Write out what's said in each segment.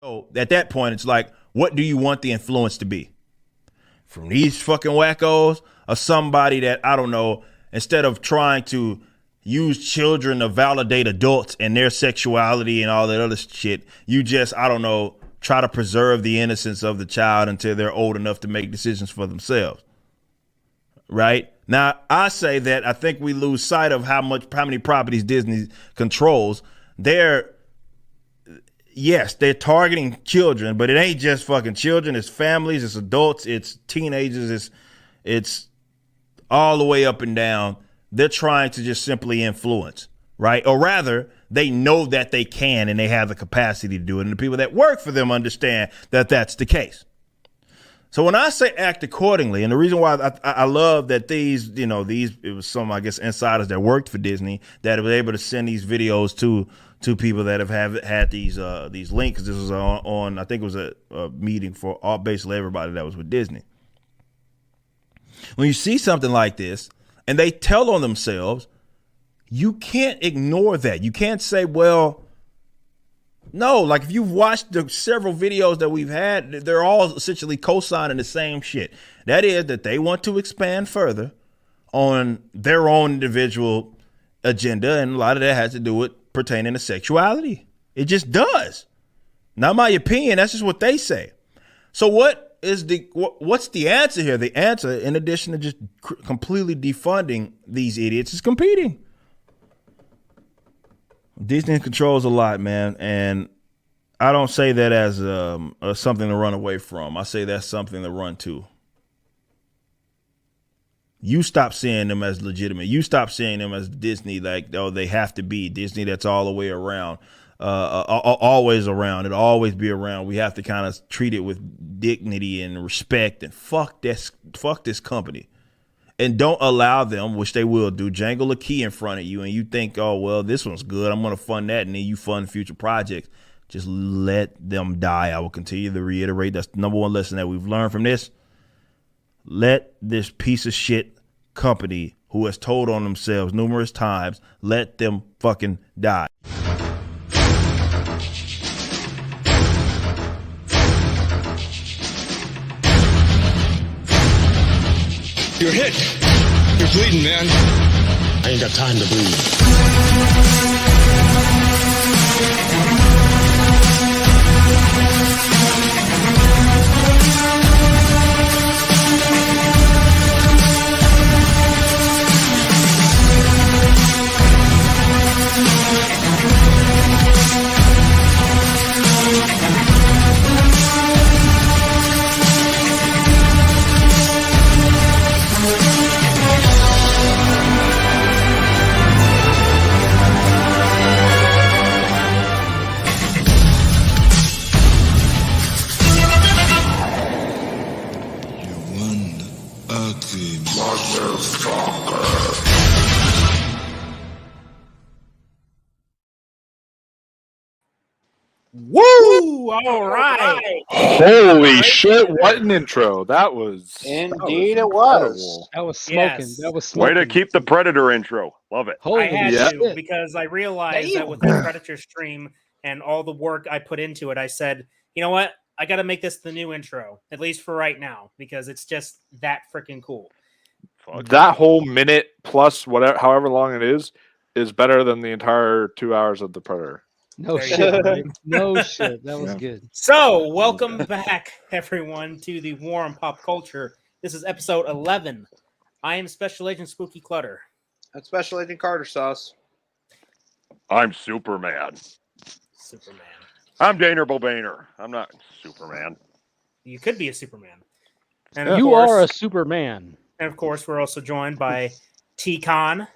So at that point, it's like, what do you want the influence to be? From these fucking wackos or somebody that, I don't know, instead of trying to use children to validate adults and their sexuality and all that other shit, you just, I don't know, try to preserve the innocence of the child until they're old enough to make decisions for themselves. Right? Now, I say that I think we lose sight of how many properties Disney controls. Yes, they're targeting children, but it ain't just fucking children. It's families, it's adults, it's teenagers, it's all the way up and down. They're trying to just simply influence, right? Or rather, they know that they can and they have the capacity to do it. And the people that work for them understand that that's the case. So when I say act accordingly, and the reason why I love that these, it was some, I guess, insiders that worked for Disney that were able to send these videos to people that have had these links. This was on I think it was a meeting for basically everybody that was with Disney. When you see something like this and they tell on themselves, you can't ignore that. You can't say, well, no, like if you've watched the several videos that we've had, they're all essentially co-signing the same shit. That is that they want to expand further on their own individual agenda. And a lot of that has to do with pertaining to sexuality. It just does. Not my opinion. That's just what they say. So what's the answer here? The answer, in addition to just completely defunding these idiots, is competing. Disney controls a lot, man, and I don't say that as something to run away from. I say that's something to run to. You stop seeing them as legitimate. You stop seeing them as Disney, like, oh, they have to be Disney. That's all the way around, always around. It'll always be around. We have to kind of treat it with dignity and respect. And fuck this company. And don't allow them, which they will do, jangle a key in front of you and you think, oh, well, this one's good, I'm going to fund that, and then you fund future projects. Just let them die. I will continue to reiterate. That's the number one lesson that we've learned from this. Let this piece of shit company who has told on themselves numerous times, let them fucking die. You're hit. You're bleeding, man. I ain't got time to bleed. Woo! All right. Holy shit, what an intro. That was Indeed it was. That was smoking. Yes. That was smoking. Way to keep the Predator intro. Love it. Holy I had shit. to because I realized that with the Predator stream and all the work I put into it, I said, you know what? I got to make this the new intro, at least for right now, because it's just that freaking cool. That whole minute plus whatever, however long it is better than the entire 2 hours of the Predator. No shit, right? No shit. That was good. So, welcome back, everyone, to the War on Pop Culture. This is episode 11. I am Special Agent Spooky Clutter. And Special Agent Carter Sauce. I'm Superman. Superman. I'm Daner Bobaner. I'm not Superman. You could be a Superman. And You are a Superman. And of course, we're also joined by T-Con,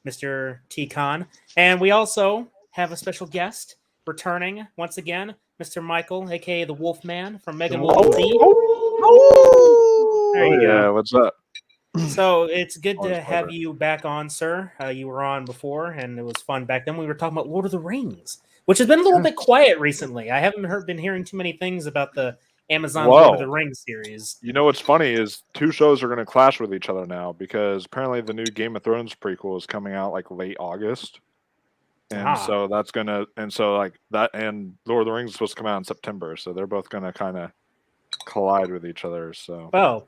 Mr. T-Con. And we also have a special guest returning once again, Mr. Michael, a.k.a. the Wolfmann from MegaMovieZ. There you go. Yeah, what's up? So it's good to have you back on, sir. You were on before, and it was fun back then. We were talking about Lord of the Rings, which has been a little bit quiet recently. I haven't been hearing too many things about the Amazon Lord of the Rings series. You know what's funny is two shows are going to clash with each other now because apparently the new Game of Thrones prequel is coming out like late August. And so that's gonna, and so like that, and Lord of the Rings is supposed to come out in September, so they're both gonna kind of collide with each other. So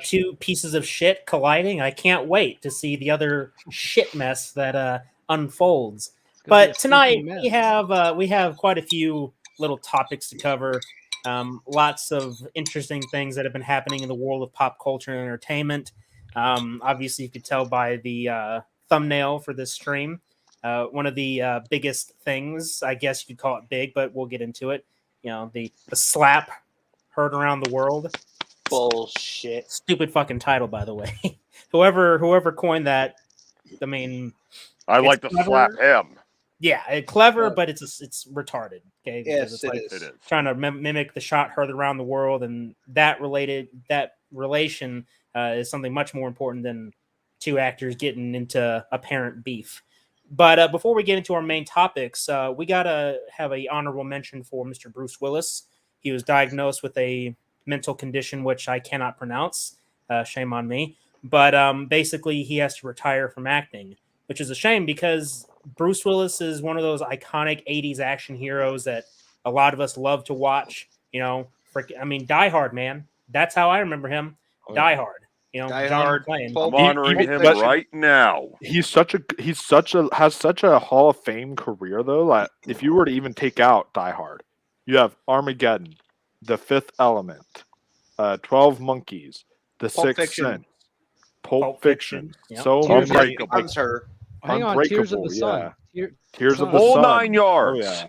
two pieces of shit colliding. I can't wait to see the other shit mess that unfolds. But tonight we have quite a few little topics to cover. Lots of interesting things that have been happening in the world of pop culture and entertainment. Obviously, you could tell by the thumbnail for this stream. One of the biggest things, I guess you could call it big, but we'll get into it. You know, the slap heard around the world. Bullshit. Stupid fucking title, by the way. whoever coined that, I mean, I like to slap him. Yeah, clever, but it's retarded. Okay, Yes, it's it like is. trying to mimic the shot heard around the world, and that relation is something much more important than two actors getting into apparent beef. But before we get into our main topics, we gotta have an honorable mention for Mr. Bruce Willis. He was diagnosed with a mental condition which I cannot pronounce. Shame on me. But basically, he has to retire from acting, which is a shame because Bruce Willis is one of those iconic 80s action heroes that a lot of us love to watch. You know, Die Hard, man. That's how I remember him. Die Hard. You know, Die John Hard. McClane. I'm honoring him right now. Has such a Hall of Fame career though. Like if you were to even take out Die Hard, you have Armageddon, The Fifth Element, 12 Monkeys, The Sixth Sense, Pulp Fiction. Yep. So Unbreakable. Becomes her. Hang on, Tears of the Sun. Tears of the Whole Sun. 9 yards. Oh, yeah.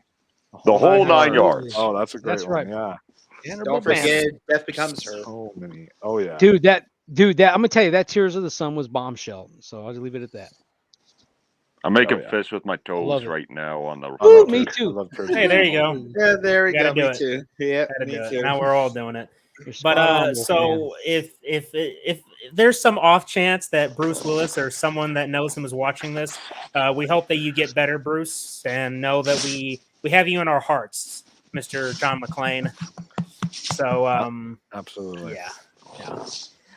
The whole 9 yards. Oh, that's a great That's one. right. Yeah. Don't forget, Death Becomes Her. So many. Oh yeah. Dude, that I'm gonna tell you that Tears of the Sun was bombshell. So I'll just leave it at that. I'm making Oh, yeah. fists with my love toes it. right now on the. Ooh, me too. Hey, there you go. Yeah, there we Gotta go. do Me it. too. Yeah, Gotta me do it. too. Now we're all doing it. You're spot But on, so if there's some off chance that Bruce Willis or someone that knows him is watching this, we hope that you get better, Bruce, and know that we have you in our hearts, Mr. John McClane. So Absolutely. yeah.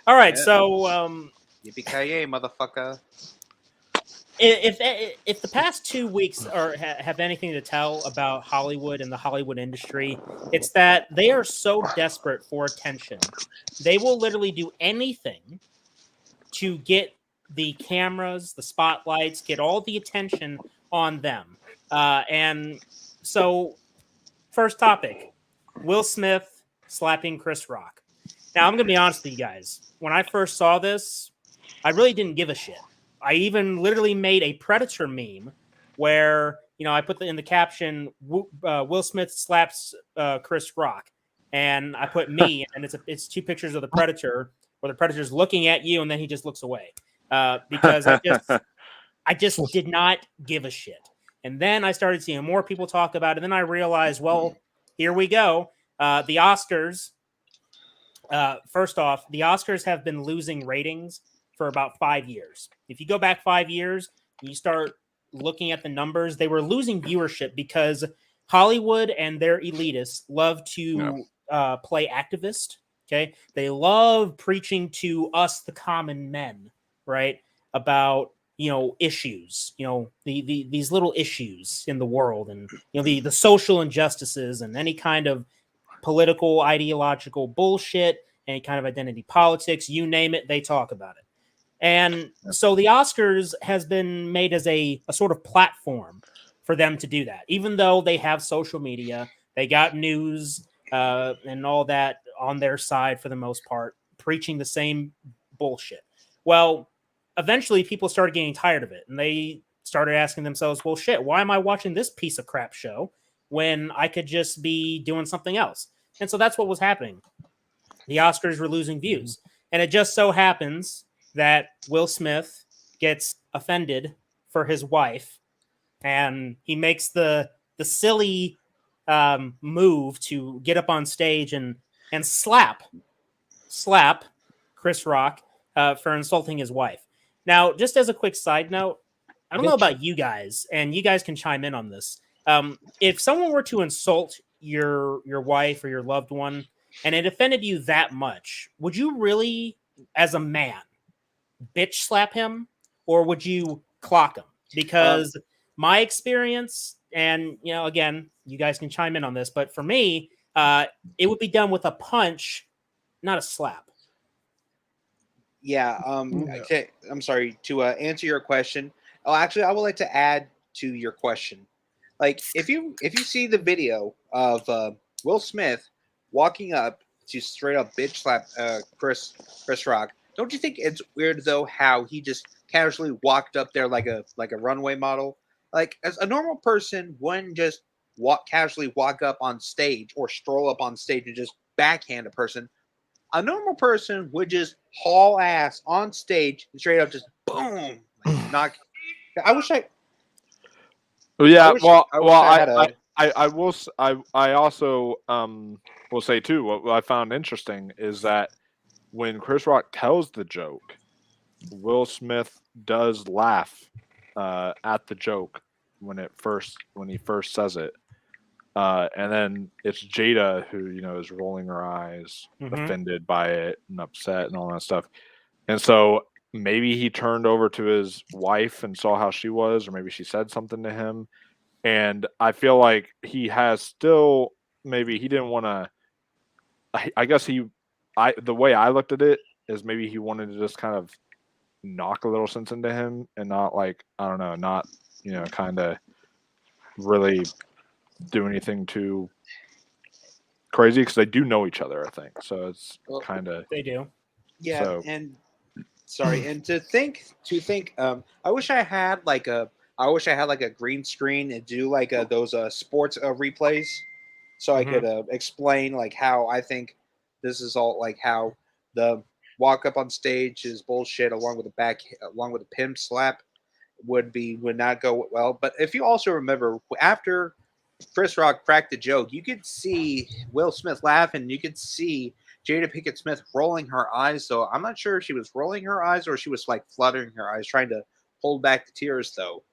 All right, Yeah. so Yippee-ki-yay, motherfucker. if the past 2 weeks have anything to tell about Hollywood and the Hollywood industry, it's that they are so desperate for attention. They will literally do anything to get the cameras, the spotlights, get all the attention on them. And so, first topic, Will Smith slapping Chris Rock. Now, I'm going to be honest with you guys. When I first saw this, I really didn't give a shit. I even literally made a Predator meme where, I put in the caption, Will Smith slaps Chris Rock. And I put me, and it's two pictures of the Predator, where the Predator's looking at you, and then he just looks away. Because I just did not give a shit. And then I started seeing more people talk about it. And then I realized, well, here we go. The Oscars, first off, the Oscars have been losing ratings for about 5 years. If you go back 5 years, you start looking at the numbers, they were losing viewership because Hollywood and their elitists love to play activist. Okay. They love preaching to us, the common men, right? About, issues, these little issues in the world and, the social injustices and any kind of political, ideological bullshit, any kind of identity politics, you name it, they talk about it. And so the Oscars has been made as a sort of platform for them to do that. Even though they have social media, they got news and all that on their side for the most part, preaching the same bullshit. Well, eventually people started getting tired of it, and they started asking themselves, well, shit, why am I watching this piece of crap show when I could just be doing something else? And so that's what was happening. The Oscars were losing views. And it just so happens that Will Smith gets offended for his wife, and he makes the silly move to get up on stage and slap Chris Rock for insulting his wife. Now, just as a quick side note, I don't know about you guys, and you guys can chime in on this. If someone were to insult your wife or your loved one, and it offended you that much, would you really, as a man, bitch slap him, or would you clock him? Because my experience, and again, you guys can chime in on this, but for me, it would be done with a punch, not a slap. Yeah. Okay. I'm sorry to answer your question. Oh, actually, I would like to add to your question. Like, if you see the video of Will Smith walking up to straight up bitch slap Chris Rock, don't you think it's weird though how he just casually walked up there like a runway model? Like, as a normal person wouldn't just casually walk up on stage or stroll up on stage and just backhand a person. A normal person would just haul ass on stage and straight up just boom, like, knock. I wish I. Yeah, I wish I had a. I will. I also will say too. What I found interesting is that when Chris Rock tells the joke, Will Smith does laugh at the joke when he first says it, and then it's Jada who is rolling her eyes, offended by it and upset and all that stuff, and so maybe he turned over to his wife and saw how she was, or maybe she said something to him. And I feel like he has still, maybe he didn't want to, I guess the way I looked at it is maybe he wanted to just kind of knock a little sense into him and not like, I don't know, not, kind of really do anything too crazy, because they do know each other, I think. So it's kind of. They do. Yeah. So. And sorry. And to think, I wish I had like a green screen and do like those sports replays, so I could explain like how I think this is all, like how the walk up on stage is bullshit, along with the pimp slap would not go well. But if you also remember, after Chris Rock cracked the joke, you could see Will Smith laughing. You could see Jada Pinkett Smith rolling her eyes. So I'm not sure if she was rolling her eyes or she was like fluttering her eyes, trying to hold back the tears, though.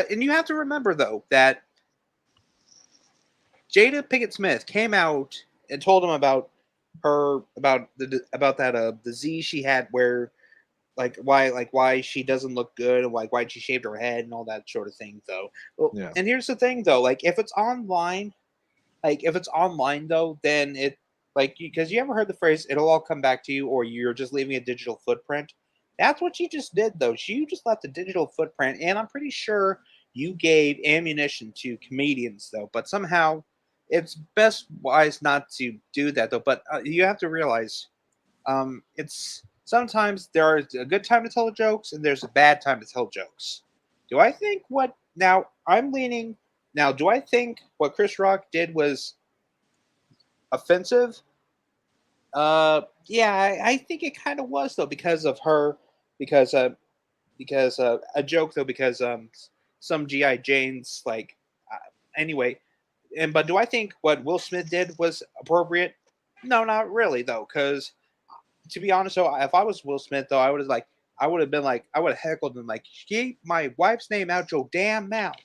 And you have to remember though that Jada Pinkett Smith came out and told him about that disease she had, where why she doesn't look good, and why she shaved her head and all that sort of thing, though. Well, Yeah. And here's the thing though, if it's online though, then it, because you ever heard the phrase "it'll all come back to you," or "you're just leaving a digital footprint"? That's what she just did, though. You just left a digital footprint, and I'm pretty sure you gave ammunition to comedians, though. But somehow, it's best wise not to do that, though. But you have to realize, it's sometimes there's a good time to tell jokes, and there's a bad time to tell jokes. Do I think what now? I'm leaning now. Do I think what Chris Rock did was offensive? Yeah, I think it kind of was, though, because of her, because a joke, though, because some GI Janes, anyway. But do I think what Will Smith did was appropriate? No, not really, though, because to be honest, though, if I was Will Smith, though, I would have heckled him, keep my wife's name out your damn mouth.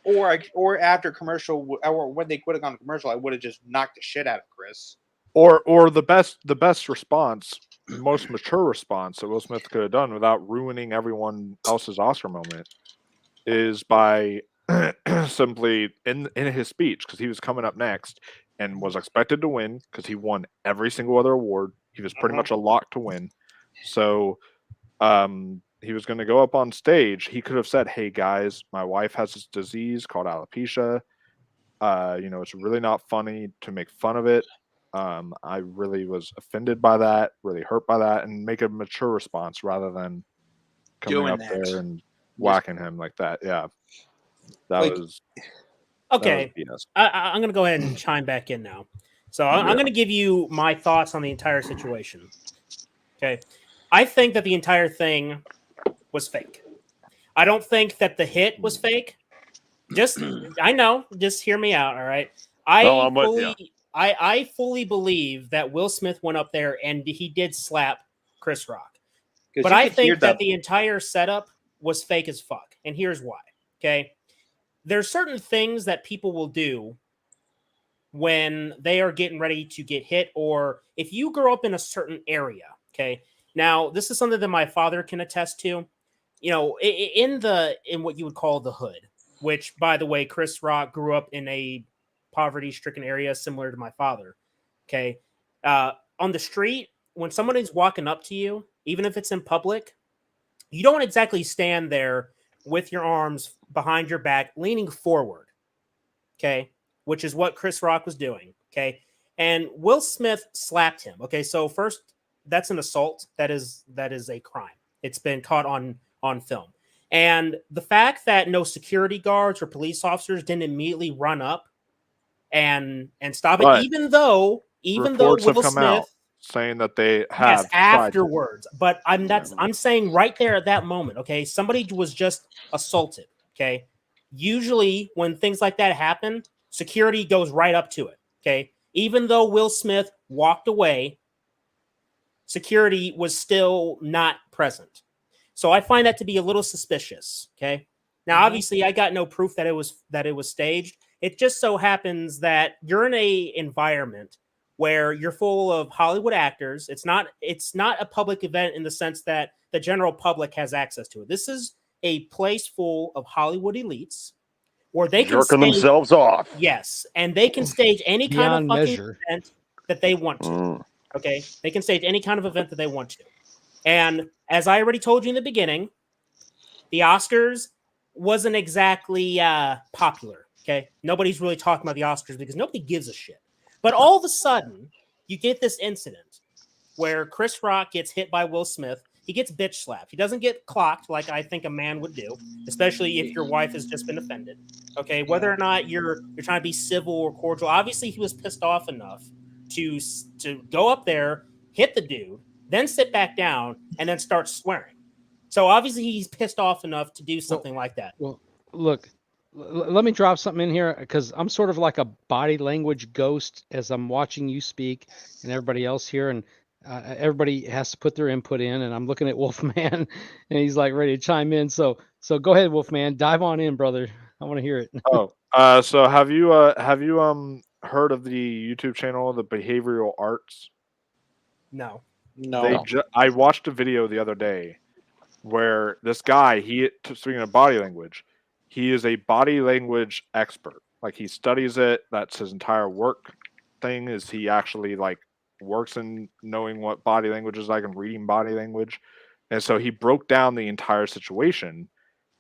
Or after commercial, or when they would have gone to commercial, I would have just knocked the shit out of Chris. Or the best response, most mature response that Will Smith could have done without ruining everyone else's Oscar moment is by simply in his speech, because he was coming up next and was expected to win because he won every single other award. He was pretty much a lock to win. So he was going to go up on stage. He could have said, "Hey guys, my wife has this disease called alopecia. It's really not funny to make fun of it. I really was offended by that, really hurt by that," and make a mature response rather than coming up there and whacking him like that. Yeah, that was okay. That was BS. I'm going to go ahead and chime back in now. So I'm going to give you my thoughts on the entire situation. Okay, I think that the entire thing was fake. I don't think that the hit was fake. Just hear me out. All right, I fully believe that Will Smith went up there and he did slap Chris Rock. But I think that the entire setup was fake as fuck. And here's why. Okay. There's certain things that people will do when they are getting ready to get hit, or if you grow up in a certain area. Okay. Now, this is something that my father can attest to. In what you would call the hood. which, by the way, Chris Rock grew up in a poverty-stricken area similar to my father. Okay. On the street, when someone is walking up to you, even if it's in public, you don't exactly stand there with your arms behind your back, leaning forward. Okay. Which is what Chris Rock was doing. Okay. And Will Smith slapped him. Okay. So first, that's an assault. That is a crime. It's been caught on film. And the fact that no security guards or police officers didn't immediately run up and stop it, But even though reports have Will come Smith, out saying that they yes, have tried to. afterwards. But I'm saying right there at that moment, okay, somebody was just assaulted. Okay. Usually when things like that happen, security goes right up to it. Okay. Even though Will Smith walked away, security was still not present. So I find that to be a little suspicious. Okay. Now, obviously, I got no proof that it was staged. It just so happens that you're in a environment where you're full of Hollywood actors. It's not a public event in the sense that the general public has access to it. This is a place full of Hollywood elites where they can Jerking stage, themselves off. yes, and they can stage any kind of Beyond fucking measure. event that they want to. Mm. Okay, they can stage any kind of event that they want to. And as I already told you in the beginning, the Oscars wasn't exactly popular. Okay, nobody's really talking about the Oscars because nobody gives a shit. But all of a sudden, you get this incident where Chris Rock gets hit by Will Smith. He gets bitch slapped. He doesn't get clocked like I think a man would do, especially if your wife has just been offended. Okay, whether or not you're trying to be civil or cordial. Obviously, he was pissed off enough to go up there, hit the dude, then sit back down, and then start swearing. So obviously, he's pissed off enough to do something like that. Well, look, let me drop something in here because I'm sort of like a body language ghost as I'm watching you speak and everybody else here, and everybody has to put their input in. And I'm looking at Wolfman, and he's like ready to chime in. So go ahead, Wolfman, dive on in, brother. I want to hear it. So have you heard of the YouTube channel, the Behavioral Arts? No. I watched a video the other day where this guy, speaking of body language, he is a body language expert. Like, he studies it. That's his entire work thing, is he actually like works in knowing what body language is like and reading body language. And so he broke down the entire situation,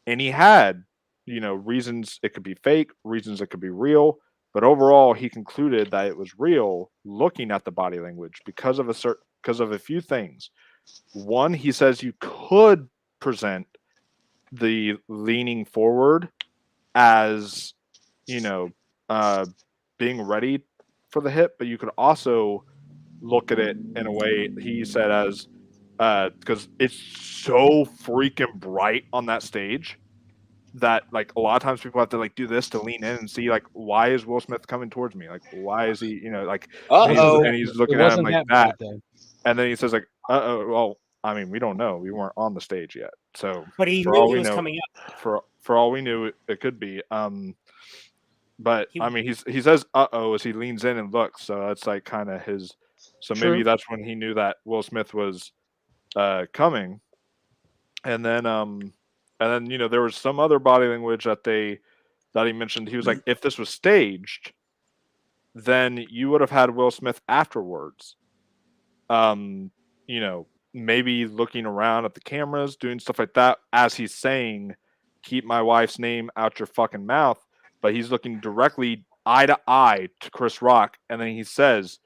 and he had, reasons it could be fake, reasons it could be real. But overall, he concluded that it was real looking at the body language because of a few things. One, he says you could present the leaning forward as, being ready for the hit, but you could also look at it in a way, he said, as because it's so freaking bright on that stage that, like, a lot of times people have to like do this to lean in and see, like, why is Will Smith coming towards me? Like, why is he, like, and he's looking at him like that. And then he says, like, well, I mean, we don't know. We weren't on the stage yet. So, but he knew he was coming up. For all we knew, it could be. But I mean, he says, as he leans in and looks. So that's like kind of his. So True. maybe that's when he knew that Will Smith was coming. And then there was some other body language that he mentioned. He was like, if this was staged, then you would have had Will Smith afterwards. Maybe looking around at the cameras, doing stuff like that as he's saying, keep my wife's name out your fucking mouth. But he's looking directly eye to eye to Chris Rock. And then he says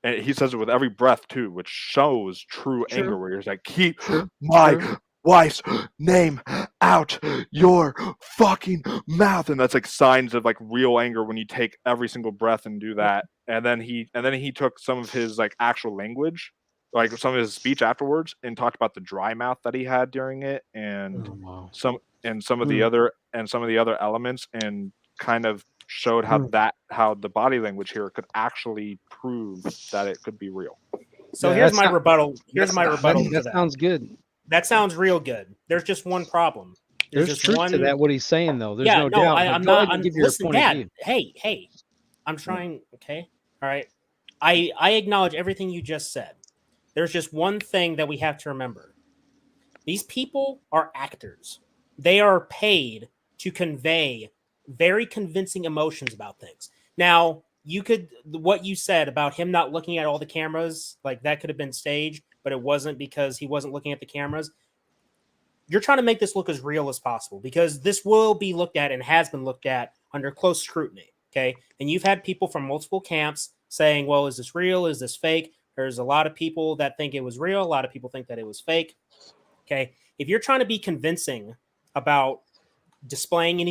it with every breath too, which shows true anger, where he's like, keep my wife's name out your fucking mouth. And that's like signs of like real anger when you take every single breath and do that. And then he took some of his like actual language, like some of his speech afterwards, and talked about the dry mouth that he had during it, and some of the other elements, and kind of showed how the body language here could actually prove that it could be real. So here's my rebuttal. Here's my rebuttal. That sounds good. That sounds real good. There's just one problem. There's truth to that, what he's saying, though. There's no doubt. I'm not. Listen, Dad. Hey. I'm trying. Okay. All right. I acknowledge everything you just said. There's just one thing that we have to remember. These people are actors. They are paid to convey very convincing emotions about things. Now, what you said about him not looking at all the cameras, like that could have been staged, but it wasn't because he wasn't looking at the cameras. You're trying to make this look as real as possible because this will be looked at and has been looked at under close scrutiny. Okay. And you've had people from multiple camps saying, well, is this real? Is this fake? There's a lot of people that think it was real. A lot of people think that it was fake. Okay. If you're trying to be convincing about displaying an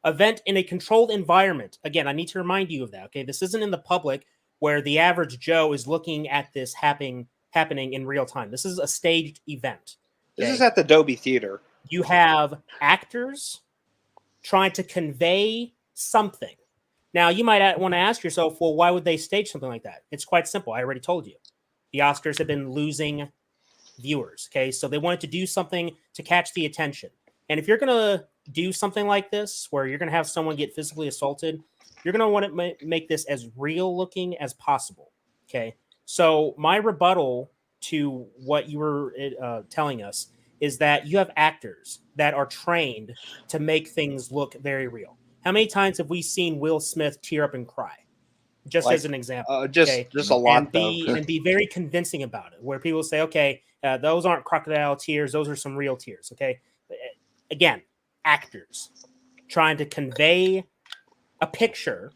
event in a controlled environment, again, I need to remind you of that. Okay. This isn't in the public where the average Joe is looking at this happening in real time. This is a staged event. This is at the Dolby Theater. You have actors trying to convey something. Now, you might want to ask yourself, well, why would they stage something like that? It's quite simple. I already told you. The Oscars have been losing viewers, okay? So they wanted to do something to catch the attention. And if you're going to do something like this, where you're going to have someone get physically assaulted, you're going to want to make this as real looking as possible, okay? So my rebuttal to what you were telling us is that you have actors that are trained to make things look very real. How many times have we seen Will Smith tear up and cry? Just as an example. Just a lot. And be very convincing about it, where people say, okay, those aren't crocodile tears. Those are some real tears. Okay. Again, actors trying to convey a picture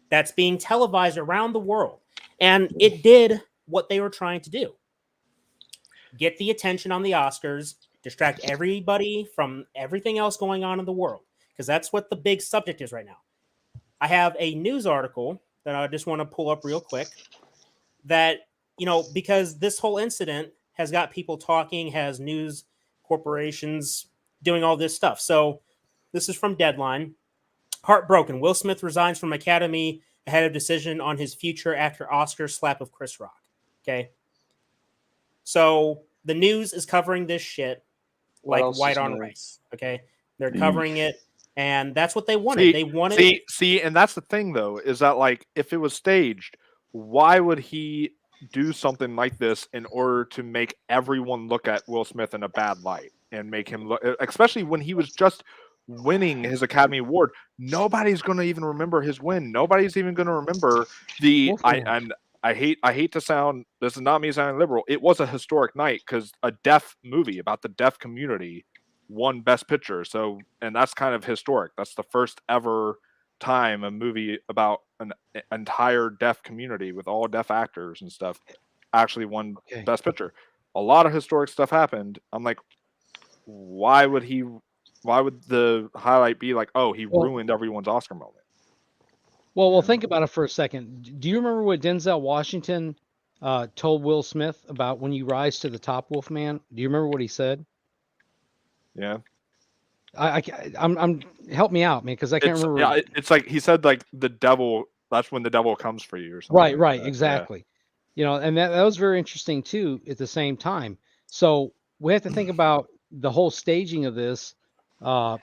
that's being televised around the world. And it did what they were trying to do. Get the attention on the Oscars, distract everybody from everything else going on in the world, because that's what the big subject is right now. I have a news article that I just want to pull up real quick that, because this whole incident has got people talking, has news corporations doing all this stuff. So this is from Deadline. Heartbroken. Will Smith resigns from Academy ahead of decision on his future after Oscar slap of Chris Rock. Okay. So the news is covering this shit like white on rice. Okay. They're covering it. And that's what they wanted. They wanted. See, and that's the thing, though, is that, like, if it was staged, why would he do something like this in order to make everyone look at Will Smith in a bad light and make him look, especially when he was just winning his Academy Award? Nobody's going to even remember his win. Nobody's even going to remember the. I hate to sound. This is not me sounding liberal. It was a historic night because a deaf movie about the deaf community won Best Picture. So, and that's kind of historic. That's the first ever time a movie about an entire deaf community with all deaf actors and stuff actually won Best Picture. A lot of historic stuff happened. I'm like, why would the highlight be like, oh, he ruined everyone's Oscar moment? Well, think about it for a second. Do you remember what Denzel Washington told Will Smith about when you rise to the top, Wolfman? Do you remember what he said? Yeah. I'm help me out, man, because I can't remember. Yeah, it's like he said, like the devil. That's when the devil comes for you, or something. Right, exactly. Yeah. And that was very interesting too. At the same time, so we have to think about the whole staging of this, to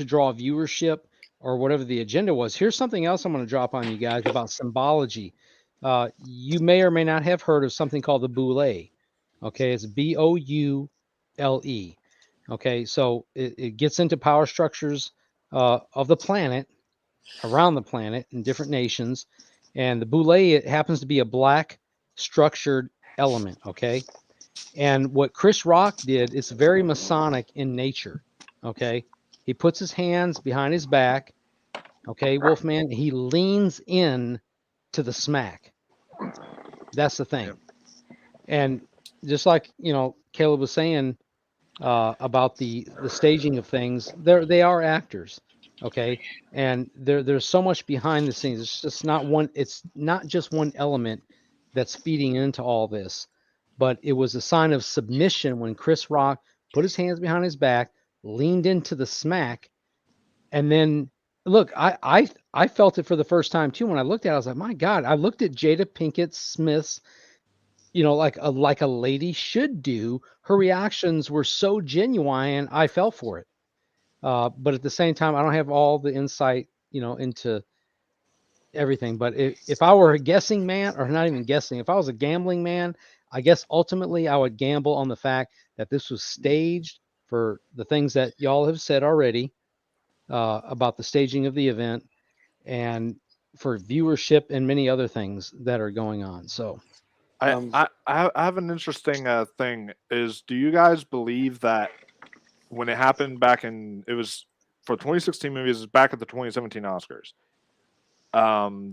draw viewership or whatever the agenda was. Here's something else I'm going to drop on you guys about symbology. You may or may not have heard of something called the boule. Okay, it's Boule. Okay, so it gets into power structures of the planet, around the planet in different nations. And the boule, it happens to be a black structured element. Okay. And what Chris Rock did is very Masonic in nature. Okay. He puts his hands behind his back. Okay, Wolfman, he leans in to the smack. That's the thing. And just like, Caleb was saying about the staging of things, they are actors. Okay. And there's so much behind the scenes. It's not just one element that's feeding into all this, but it was a sign of submission when Chris Rock put his hands behind his back, leaned into the smack. And then look, I felt it for the first time too. When I looked at it, I was like, my God, I looked at Jada Pinkett Smith's, like a lady should do. Her reactions were so genuine. I fell for it. But at the same time, I don't have all the insight, into everything. But if I were a guessing man, or not even guessing, if I was a gambling man, I guess ultimately I would gamble on the fact that this was staged for the things that y'all have said already. about the staging of the event and for viewership and many other things that are going on. So I have an interesting thing. Is do you guys believe that when it happened back in it was for 2016 movies, it's back at the 2017 Oscars?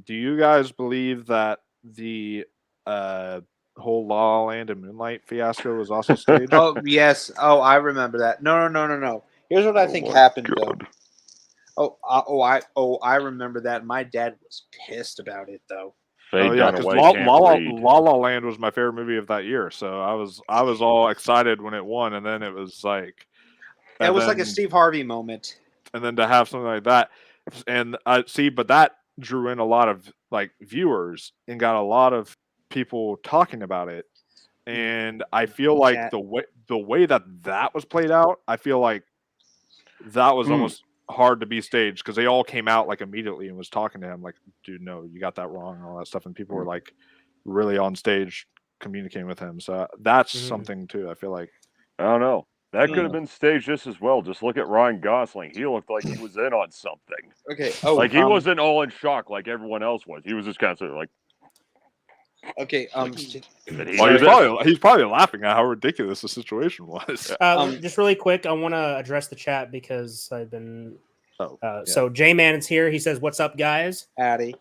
Do you guys believe that the whole La La Land and Moonlight fiasco was also staged? Oh yes. Oh, I remember that. No. Here's what I think my happened God. though. I remember that. My dad was pissed about it though. Faye Oh yeah, because Dunaway La, can't La, La, read. La La Land was my favorite movie of that year, so I was all excited when it won, and then it was like, It and was like a then Steve Harvey moment. and then to have something like that, and I see, but that drew in a lot of like viewers and got a lot of people talking about it, and I feel like Chat. the way that was played out, I feel like that was almost hard to be staged because they all came out like immediately and was talking to him like, dude, no, you got that wrong and all that stuff, and people were like really on stage communicating with him. So that's something too. I feel like I don't know. That could have been staged just as well. Just look at Ryan Gosling. He looked like he was in on something. Okay. Oh, Like he wasn't all in shock like everyone else was. He was just kind of sort of like, Okay. did he well, do this? he's probably laughing at how ridiculous the situation was. Just really quick, I want to address the chat because I've been. Yeah. So J-Man is here. He says, "What's up, guys?" Addy.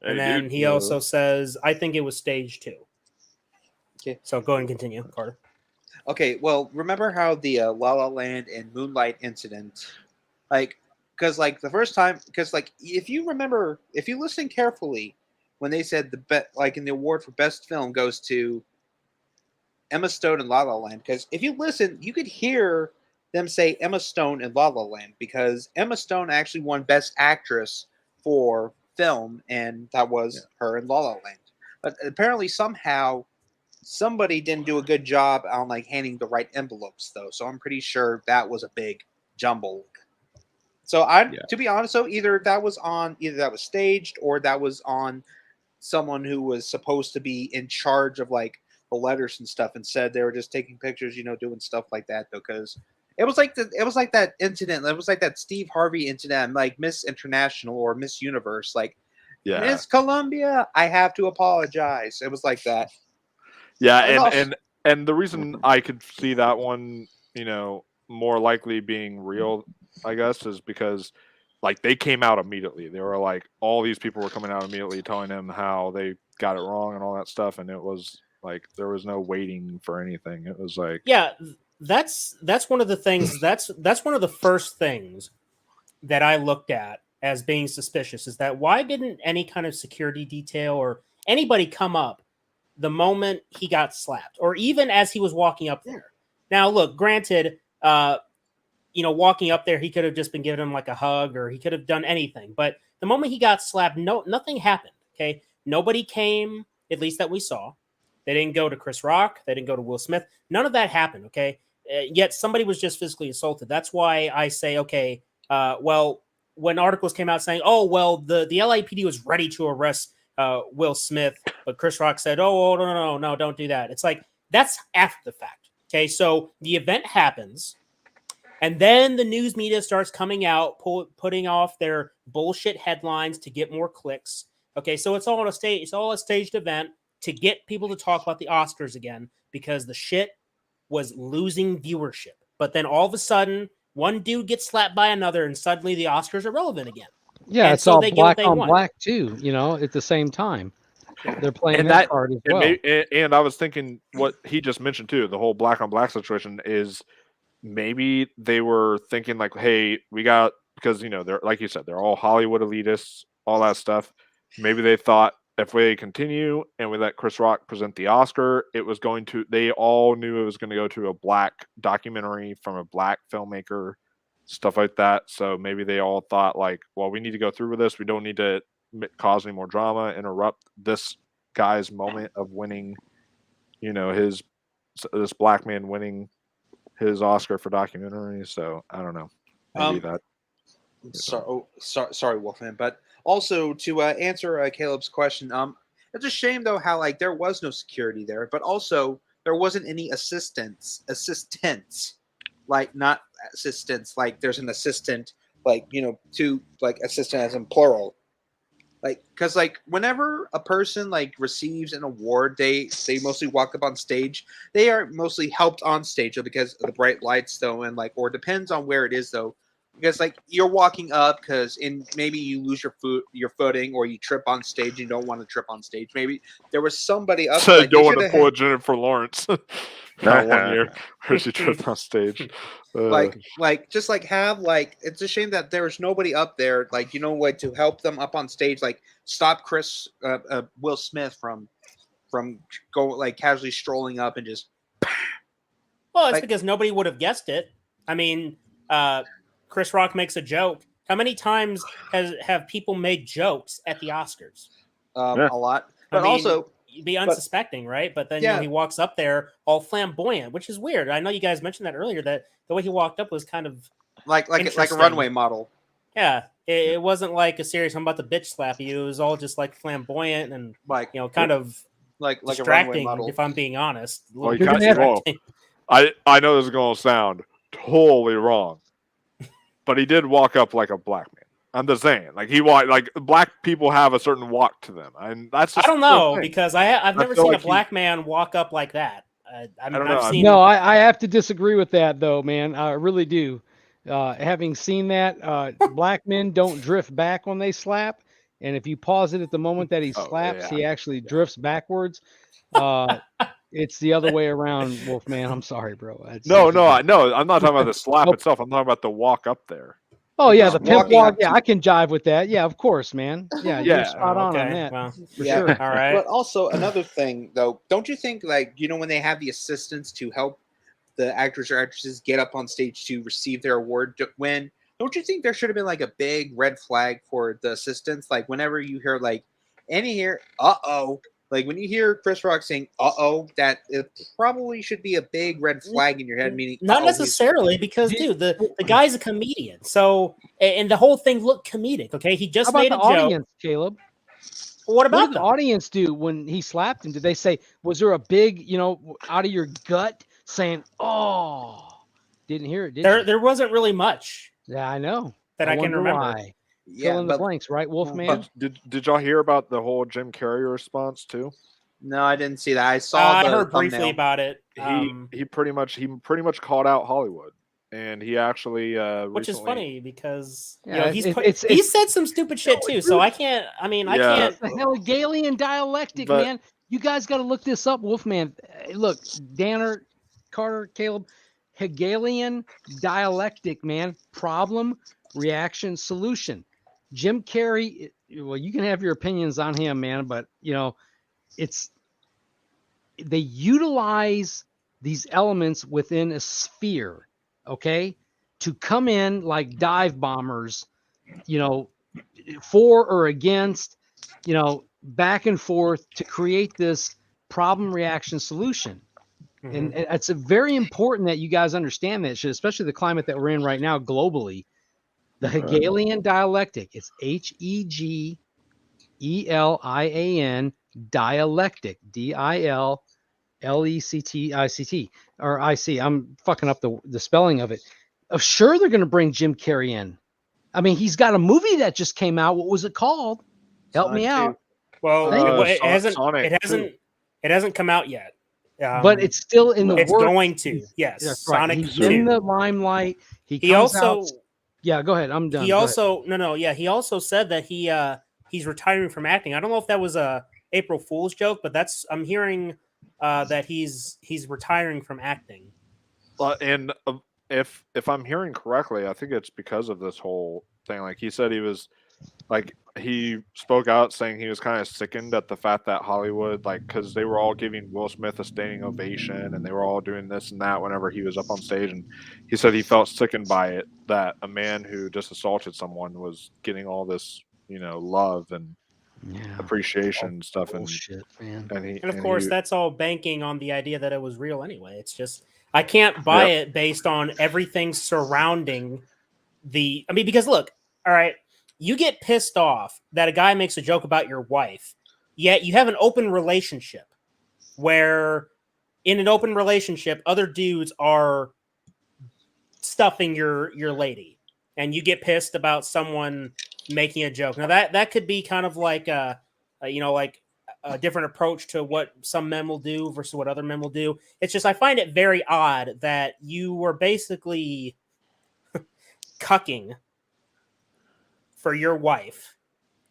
And Hey, then dude. he also says, "I think it was staged too." Okay. So go ahead and continue, Carter. Okay. Well, remember how the La La Land and Moonlight incident, like, because like the first time, because like if you remember, if you listen carefully, when they said like in the award for best film goes to Emma Stone and La La Land, because if you listen, you could hear them say Emma Stone and La La Land because Emma Stone actually won Best Actress for film, and that was her in La La Land. But apparently, somehow, somebody didn't do a good job on like handing the right envelopes, though. So I'm pretty sure that was a big jumble. So to be honest, though, either that was staged or that was on someone who was supposed to be in charge of like the letters and stuff, and said they were just taking pictures, doing stuff like that, though, because it was like that incident. It was like that Steve Harvey incident, like Miss International or Miss Universe, like Miss Columbia. I have to apologize. It was like that. Yeah, and the reason I could see that one, more likely being real, I guess, is because like they came out immediately. They were like all these people were coming out immediately telling them how they got it wrong and all that stuff, and it was like there was no waiting for anything. It was like that's one of the things that's one of the first things that I looked at as being suspicious is that why didn't any kind of security detail or anybody come up the moment he got slapped or even as he was walking up there? Now, look, granted, walking up there, he could have just been giving him like a hug or he could have done anything. But the moment he got slapped, nothing happened. Okay. Nobody came, at least that we saw. They didn't go to Chris Rock. They didn't go to Will Smith. None of that happened. Okay. Yet somebody was just physically assaulted. That's why I say, okay, when articles came out saying, oh, well, the LAPD was ready to arrest Will Smith, but Chris Rock said, oh, no, don't do that. It's like, that's after the fact. Okay. So the event happens. And then the news media starts coming out, putting off their bullshit headlines to get more clicks. Okay, so it's all a staged event to get people to talk about the Oscars again because the shit was losing viewership. But then all of a sudden, one dude gets slapped by another, and suddenly the Oscars are relevant again. Yeah, and it's so all they get black what they on want. black too. At the same time, they're playing and that card as well. And I was thinking what he just mentioned too, the whole black on black situation is. Maybe they were thinking like, hey, we got, because, they're, like you said, they're all Hollywood elitists, all that stuff. Maybe they thought if we continue and we let Chris Rock present the Oscar, they all knew it was going to go to a black documentary from a black filmmaker, stuff like that. So maybe they all thought like, well, we need to go through with this. We don't need to cause any more drama, interrupt this guy's moment of winning, this black man winning his Oscar for documentary. So I don't know. Maybe that. Sorry, Wolfman. But also to answer Caleb's question, it's a shame though how like there was no security there, but also there wasn't any assistants, like not assistants, like there's an assistant like, you know, to like assistant as in plural. Like, because like whenever a person like receives an award, they mostly walk up on stage. They are mostly helped on stage though, because of the bright lights though, and like, or depends on where it is though. Because like you're walking up because in maybe you lose your footing or you trip on stage and you don't want to trip on stage. Maybe there was somebody up So like you they don't want should to have pull a had Jennifer Lawrence that 1 year where she tripped on stage. like just like have like it's a shame that there was nobody up there like, you know what, to help them up on stage, like stop Will Smith from go like casually strolling up and just Well, it's like because nobody would have guessed it. I mean, Chris Rock makes a joke. How many times have people made jokes at the Oscars? Yeah. a lot, I but mean, also you'd be unsuspecting, right? But then you yeah. know he walks up there all flamboyant, which is weird. I know you guys mentioned that earlier. That the way he walked up was kind of like a interesting. runway model. Yeah, it wasn't like a serious I'm about to bitch slap you. It was all just like flamboyant and Like you know kind of like a runway distracting. model. If I'm being honest, a Well, little you You're got gonna you have- wrong. I know this is going to sound totally wrong, but he did walk up like a black man. I'm just saying, like he walked, like black people have a certain walk to them, and that's. I Just don't know because I've never feel seen like a black man walk up like that. I mean, don't know. I've seen No, I have to disagree with that though, man. I really do. Having seen that, black men don't drift back when they slap, and if you pause it at the moment that he slaps, he actually drifts backwards. It's the other way around, Wolfman. I'm sorry, bro. No, I'm not talking about the slap itself. I'm talking about the walk up there. Oh yeah, the pimp walking walk. up Yeah, to- I can jive with that. Yeah, of course, man. Yeah, you're Yeah. spot on okay, that. well, For Yeah. sure. all right. But also another thing though, don't you think like, you know, when they have the assistants to help the actors or actresses get up on stage to receive their award, don't you think there should have been like a big red flag for the assistants? Like whenever you hear like any here, like when you hear Chris Rock saying that it probably should be a big red flag in your head, meaning Not he's- necessarily because, dude, the guy's a comedian. So, and the whole thing looked comedic. Okay, he How just about made the a joke. audience, Caleb? What What about did the them? audience do when he slapped him? Did they say, was there a big, you know, out of your gut saying, oh, didn't hear it, did you? There wasn't really much Yeah, I know. that I can wonder remember. why. yeah, Fill in the but blanks, right, Wolfman? Did y'all hear about the whole Jim Carrey response too? no, I didn't see that. I saw I the heard briefly thumbnail. about it, He pretty much called out Hollywood, and he actually which is recently- funny because you Yeah, know he said some stupid shit too. So I can't. I mean, I Yeah. can't. The Hegelian dialectic, But- man. You guys got to look this up, Wolfman. Look, Danner, Carter, Caleb, Hegelian dialectic, man. Problem, reaction, solution. Jim Carrey, well, you can have your opinions on him, man, but you know, they utilize these elements within a sphere, okay, to come in like dive bombers, you know, for or against, you know, back and forth to create this problem reaction solution. And it's very important that you guys understand that shit, especially the climate that we're in right now globally. The Hegelian dialectic, it's Hegelian dialectic, dialectic, or IC. I'm fucking up the spelling of it. Sure, they're going to bring Jim Carrey in. I mean, he's got a movie that just came out. What was it called? Help me out. Well, it hasn't. Sonic It hasn't. It hasn't come out yet. But it's still in the It's works. going to. Yes, That's right. Sonic He's 2. in the limelight. He comes out. Yeah, go ahead. I'm done. He also Yeah, he also said that he's retiring from acting. I don't know if that was a April Fool's joke, but I'm hearing that he's retiring from acting. And if I'm hearing correctly, I think it's because of this whole thing. Like he said, he spoke out saying he was kind of sickened at the fact that Hollywood, like, because they were all giving Will Smith a standing ovation and they were all doing this and that whenever he was up on stage, and he said he felt sickened by it, that a man who just assaulted someone was getting all this, you know, love and appreciation and stuff. Bullshit, man. And of course, that's all banking on the idea that it was real anyway. It's just I can't buy it based on everything surrounding the. I mean, because look, all right, you get pissed off that a guy makes a joke about your wife, yet you have an open relationship where, in an open relationship, other dudes are stuffing your lady. and you get pissed about someone making a joke. Now that could be kind of like like a different approach to what some men will do versus what other men will do. It's just I find it very odd that you were basically cucking for your wife,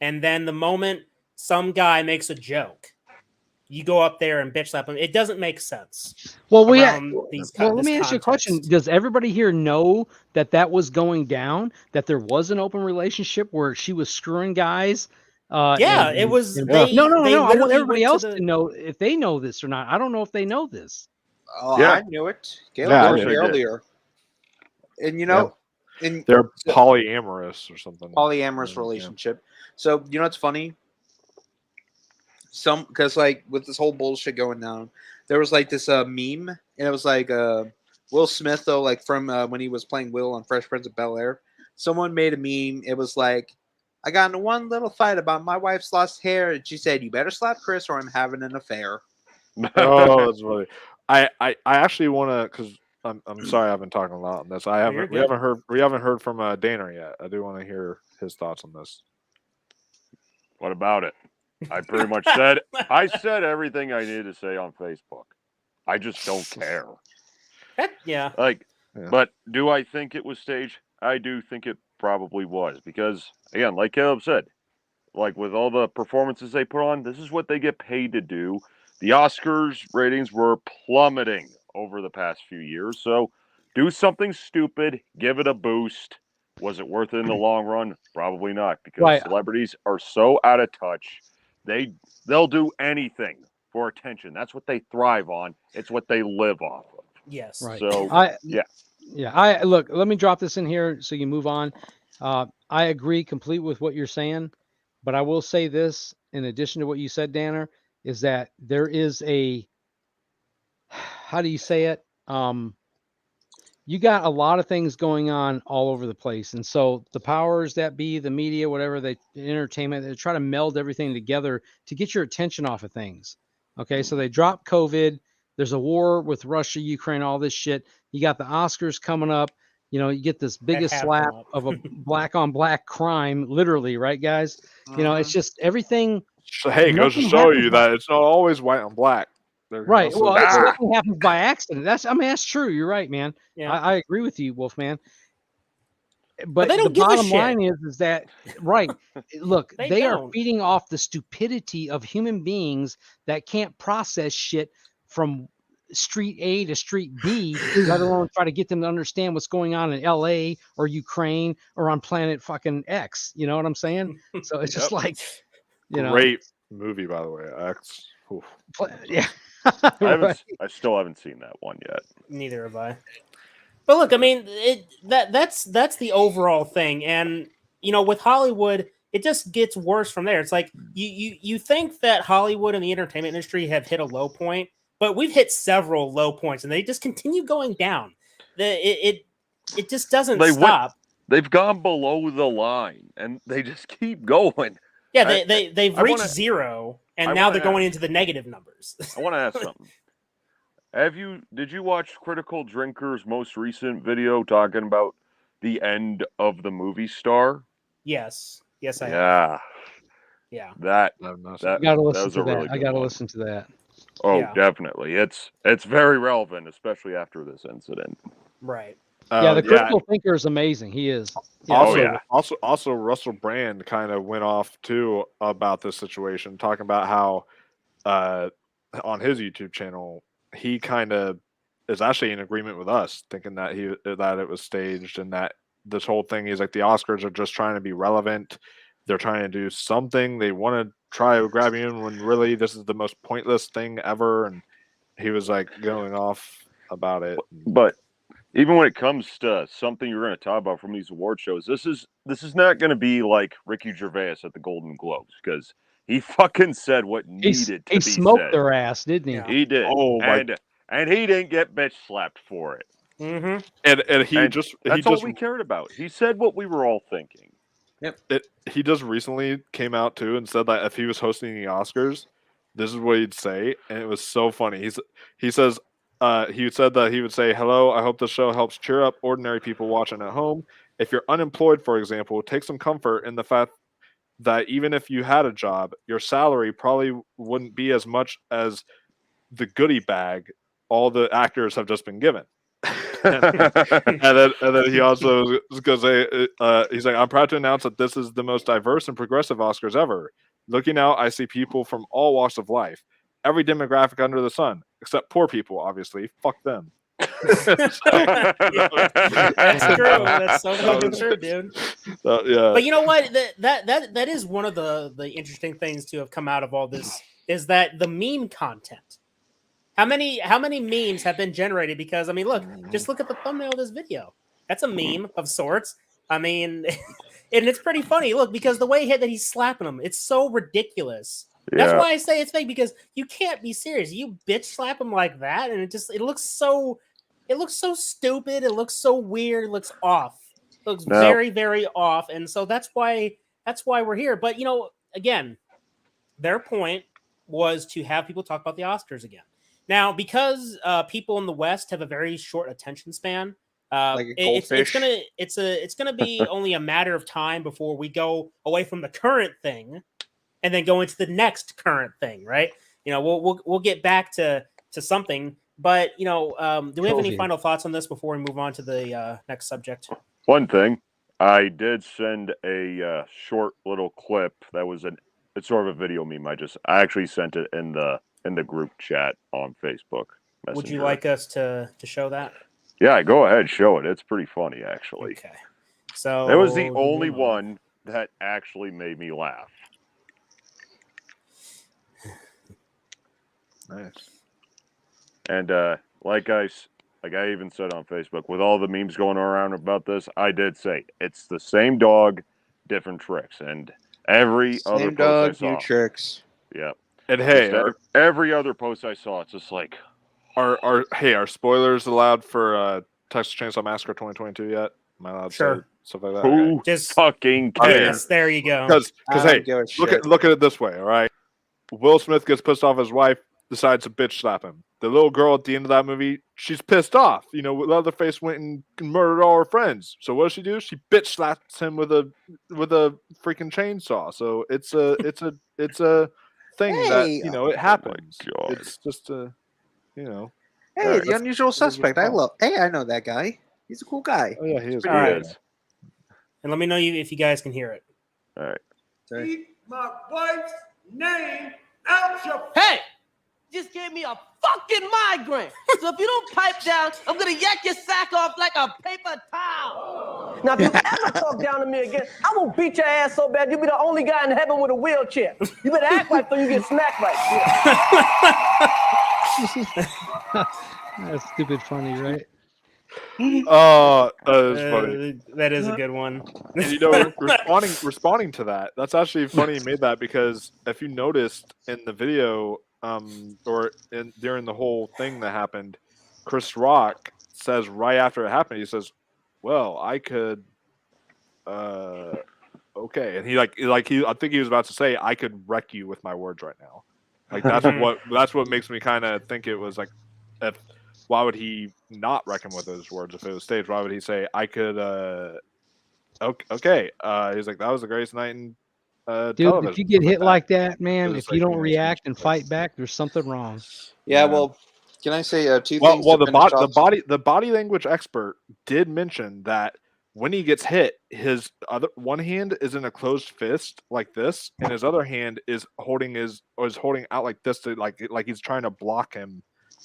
and then the moment some guy makes a joke, you go up there and bitch slap him. It doesn't make sense. Well, let me ask you a question. Does everybody here know that was going down? That there was an open relationship where she was screwing guys? It was. No. They I want everybody else to to know if they know this or not. I don't know if they know this. Oh, Yeah. I knew it. Caleb Yeah, told I me did. earlier. And and They're polyamorous or something. polyamorous relationship. So what's funny? Because like with this whole bullshit going down, there was like this meme, and it was like Will Smith though, like from when he was playing Will on Fresh Prince of Bel-Air. Someone made a meme. It was like, I got into one little fight about my wife's lost hair, and she said, "You better slap Chris, or I'm having an affair." Oh, that's funny. I actually want to, because I'm sorry I've been talking a lot on this. We haven't heard from Danner yet. I do want to hear his thoughts on this. What about it? I pretty much said everything I needed to say on Facebook. I just don't care. Yeah. But do I think it was staged? I do think it probably was, because again, like Caleb said, like with all the performances they put on, this is what they get paid to do. The Oscars ratings were plummeting over the past few years, so do something stupid, give it a boost. Was it worth it in the long run? Probably not, because celebrities are so out of touch. They'll do anything for attention. That's what they thrive on. It's what they live off of. Yes. Right. So I look. Let me drop this in here so you move on. I agree completely with what you're saying, but I will say this in addition to what you said, Danner, is that there is a, how do you say it? You got a lot of things going on all over the place. And so the powers that be, the media, whatever, entertainment, they try to meld everything together to get your attention off of things. Okay. So they drop COVID. There's a war with Russia, Ukraine, all this shit. You got the Oscars coming up. You get this biggest slap of a black on black crime, literally, right, guys? It's just everything. So, hey, it goes to show you that it's not always white on black. Right. Well, nothing happens by accident. That's true. You're right, man. Yeah. I agree with you, Wolfman. But they don't the give a bottom shit. line is that, right, look, they are don't. feeding off the stupidity of human beings that can't process shit from street A to street B, let alone try to get them to understand what's going on in LA or Ukraine or on planet fucking X. You know what I'm saying? So it's just like, great movie, by the way. X. Yeah. I still haven't seen that one yet. Neither have I. But look, I mean, that's the overall thing, and with Hollywood, it just gets worse from there. It's like you think that Hollywood and the entertainment industry have hit a low point, but we've hit several low points, and they just continue going down. It just doesn't stop. They've gone below the line, and they just keep going. Yeah, they've reached zero, and now they're going into the negative numbers. I want to ask something. Did you watch Critical Drinker's most recent video talking about the end of the movie star? Yes, I have. Yeah. I gotta listen to that. I gotta listen to that. Oh, yeah. Definitely. It's very relevant, especially after this incident. Right. The critical thinker is amazing. He is. Also, Russell Brand kind of went off too about this situation, talking about how on his YouTube channel he kind of is actually in agreement with us, thinking that it was staged and that this whole thing is like the Oscars are just trying to be relevant. They're trying to do something. They want to try to grab you in when really this is the most pointless thing ever. And he was like going off about it. But even when it comes to something you're going to talk about from these award shows, this is not going to be like Ricky Gervais at the Golden Globes, because he fucking said what needed to be said. He smoked their ass, didn't he? Yeah. He did. Oh, and he didn't get bitch slapped for it. Mm-hmm. That's all we cared about. He said what we were all thinking. Yep. He just recently came out too and said that if he was hosting the Oscars, this is what he'd say, and it was so funny. He said that he would say, "Hello, I hope the show helps cheer up ordinary people watching at home. If you're unemployed, for example, take some comfort in the fact that even if you had a job, your salary probably wouldn't be as much as the goodie bag all the actors have just been given. and then he also was going to say, he's like, I'm proud to announce that this is the most diverse and progressive Oscars ever. Looking out, I see people from all walks of life, every demographic under the sun, except poor people, obviously. Fuck them. That's true. That's so fucking true, dude. Yeah. But you know what? That is one of the interesting things to have come out of all this is that the meme content. How many memes have been generated? Because I mean, just look at the thumbnail of this video. That's a meme of sorts. I mean, and it's pretty funny. Look, because the way that he's slapping him, it's so ridiculous. That's why I say it's fake, because you can't be serious. You bitch slap him like that, and it looks so stupid. It looks so weird. It looks off. It looks very, very off. And so that's why we're here. But you know, again, their point was to have people talk about the Oscars again. Now, because people in the West have a very short attention span, it's gonna be only a matter of time before we go away from the current thing and then go into the next current thing, right? You know, we'll get back to something. But you know, do we have any final thoughts on this before we move on to the next subject? One thing, I did send a short little clip that was it's sort of a video meme. I actually sent it in the group chat on Facebook Messenger. Would you like us to show that? Yeah, go ahead, show it. It's pretty funny, actually. Okay. So it was the only one that actually made me laugh. Nice. And like I even said on Facebook, with all the memes going around about this, I did say it's the same dog, different tricks, and every other Same dog, post I saw, new tricks. Yeah. And hey, every other post I saw, it's just like, are spoilers allowed for Texas Chainsaw Massacre 2022 yet? Am I allowed to say stuff like that? Who just fucking cares? There you go. Because hey, look at it this way, all right? Will Smith gets pissed off his wife, decides to bitch slap him. The little girl at the end of that movie, she's pissed off. You know, Leatherface went and murdered all her friends. So what does she do? She bitch slaps him with a freaking chainsaw. So it's a thing that, you know, it happens. Oh it's just a, you know. Hey, the unusual suspect. I know that guy. He's a cool guy. Oh yeah, he is. All right. And let me know if you guys can hear it. All right. Keep my wife's name out your... Hey! Just gave me a fucking migraine. So if you don't pipe down, I'm gonna yank your sack off like a paper towel. Now, if you ever talk down to me again, I will beat your ass so bad you'll be the only guy in heaven with a wheelchair. You better act right so you get smacked right. That's stupid funny, right? That is funny. That is a good one. And, you know, responding to that, that's actually funny you made that, because if you noticed in the video, during the whole thing that happened, Chris Rock says right after it happened, he says, "Well, I could, okay," and I think he was about to say, "I could wreck you with my words right now." Like that's what makes me kind of think it was like, why would he not wreck him with those words if it was staged? Why would he say, "I could"? Okay. He's like, that was the greatest night in dude, if you get hit like that, man, if you don't like, react and fight back, there's something wrong. Yeah, well, can I say two things? Well, the body language expert did mention that when he gets hit, his one hand is in a closed fist like this, and his other hand is holding out like this to like he's trying to block him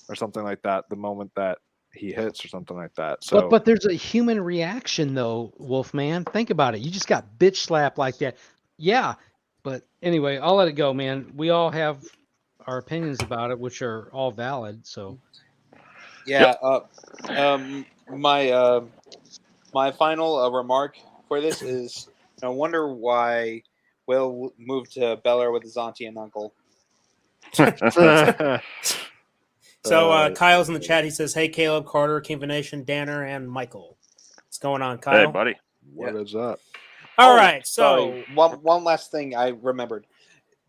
or something like that the moment that he hits or something like that. So, but there's a human reaction though, Wolfman. Think about it. You just got bitch slapped like that. Yeah, but anyway, I'll let it go, man. We all have our opinions about it, which are all valid. So, yeah. My final remark for this is: I wonder why Will moved to Bel Air with his auntie and uncle. So Kyle's in the chat. He says, "Hey, Caleb, Carter, King Venation, Danner, and Michael. What's going on, Kyle? Hey, buddy. What is up? All right, so sorry. One last thing I remembered.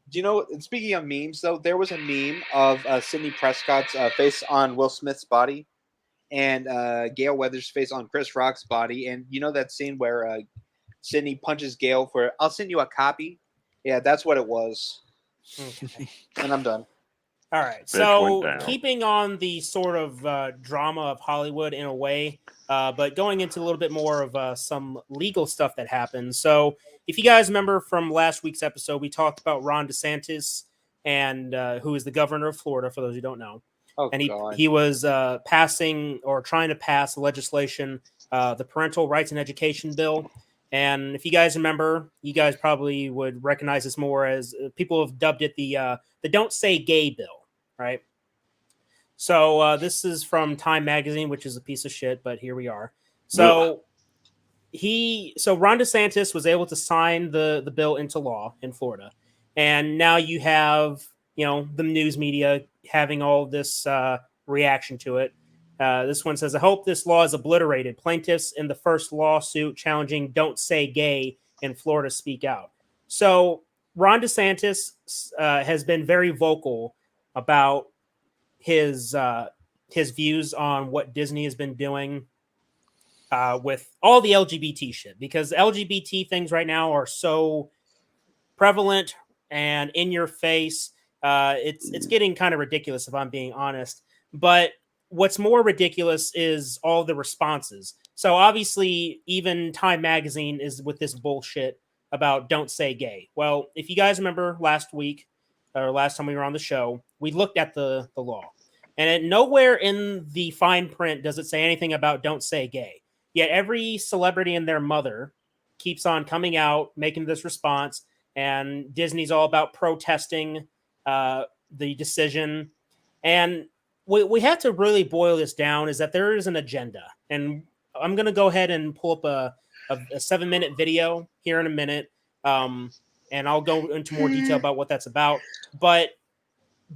Do you know, speaking of memes, though, there was a meme of Sidney Prescott's face on Will Smith's body, and Gail Weathers' face on Chris Rock's body. And you know that scene where Sydney punches Gail for, "I'll send you a copy." Yeah, that's what it was. Okay. And I'm done. All right. Bitch So went down. keeping on the sort of drama of Hollywood in a way, but going into a little bit more of some legal stuff that happened. So if you guys remember from last week's episode, we talked about Ron DeSantis, and who is the governor of Florida, for those who don't know. Oh, And God. he was passing or trying to pass legislation, the Parental Rights and Education Bill. And if you guys remember, you guys probably would recognize this more as people have dubbed it the Don't Say Gay Bill, right? So this is from Time Magazine, which is a piece of shit, but here we are. So Ron DeSantis was able to sign the bill into law in Florida, and now you have the news media having all this reaction to it. This one says, "I hope this law is obliterated. Plaintiffs in the first lawsuit challenging Don't Say Gay in Florida speak out." So Ron DeSantis has been very vocal about his views on what Disney has been doing with all the LGBT shit, because LGBT things right now are so prevalent and in your face. It's getting kind of ridiculous, if I'm being honest. But what's more ridiculous is all the responses. So obviously, even Time Magazine is with this bullshit about Don't Say Gay. Well, if you guys remember last week or last time we were on the show, we looked at the law, and nowhere in the fine print does it say anything about Don't Say Gay. Yet every celebrity and their mother keeps on coming out, making this response, and Disney's all about protesting the decision. And we have to really boil this down, is that there is an agenda. And I'm going to go ahead and pull up a 7-minute video here in a minute. And I'll go into more detail about what that's about. But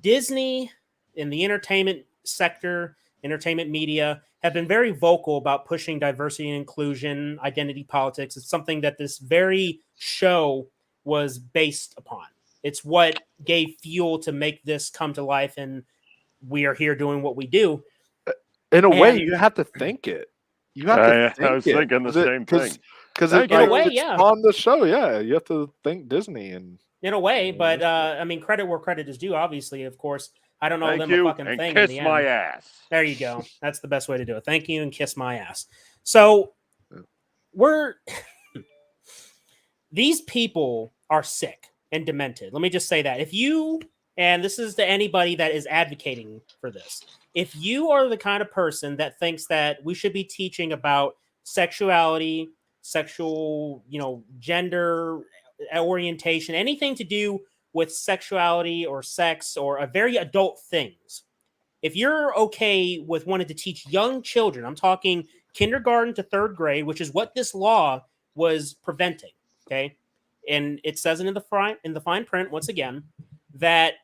Disney in the entertainment sector, entertainment media, have been very vocal about pushing diversity and inclusion, identity politics. It's something that this very show was based upon. It's what gave fuel to make this come to life, and we are here doing what we do. In a way, you have to think it. You have to think I was thinking the same thing. Because in a way, yeah, on the show, yeah, you have to think Disney and in a way. But I mean, credit where credit is due. Obviously, of course, I don't know Thank them you, a fucking and thing. kiss in the my end. ass. There you go. That's the best way to do it. Thank you and kiss my ass. So these people are sick and demented. Let me just say that. If you, and this is to anybody that is advocating for this, if you are the kind of person that thinks that we should be teaching about sexuality, sexual, gender orientation, anything to do with sexuality or sex or a very adult things, if you're okay with wanting to teach young children, I'm talking kindergarten to 3rd grade, which is what this law was preventing, okay? And it says it in the fine print, once again, that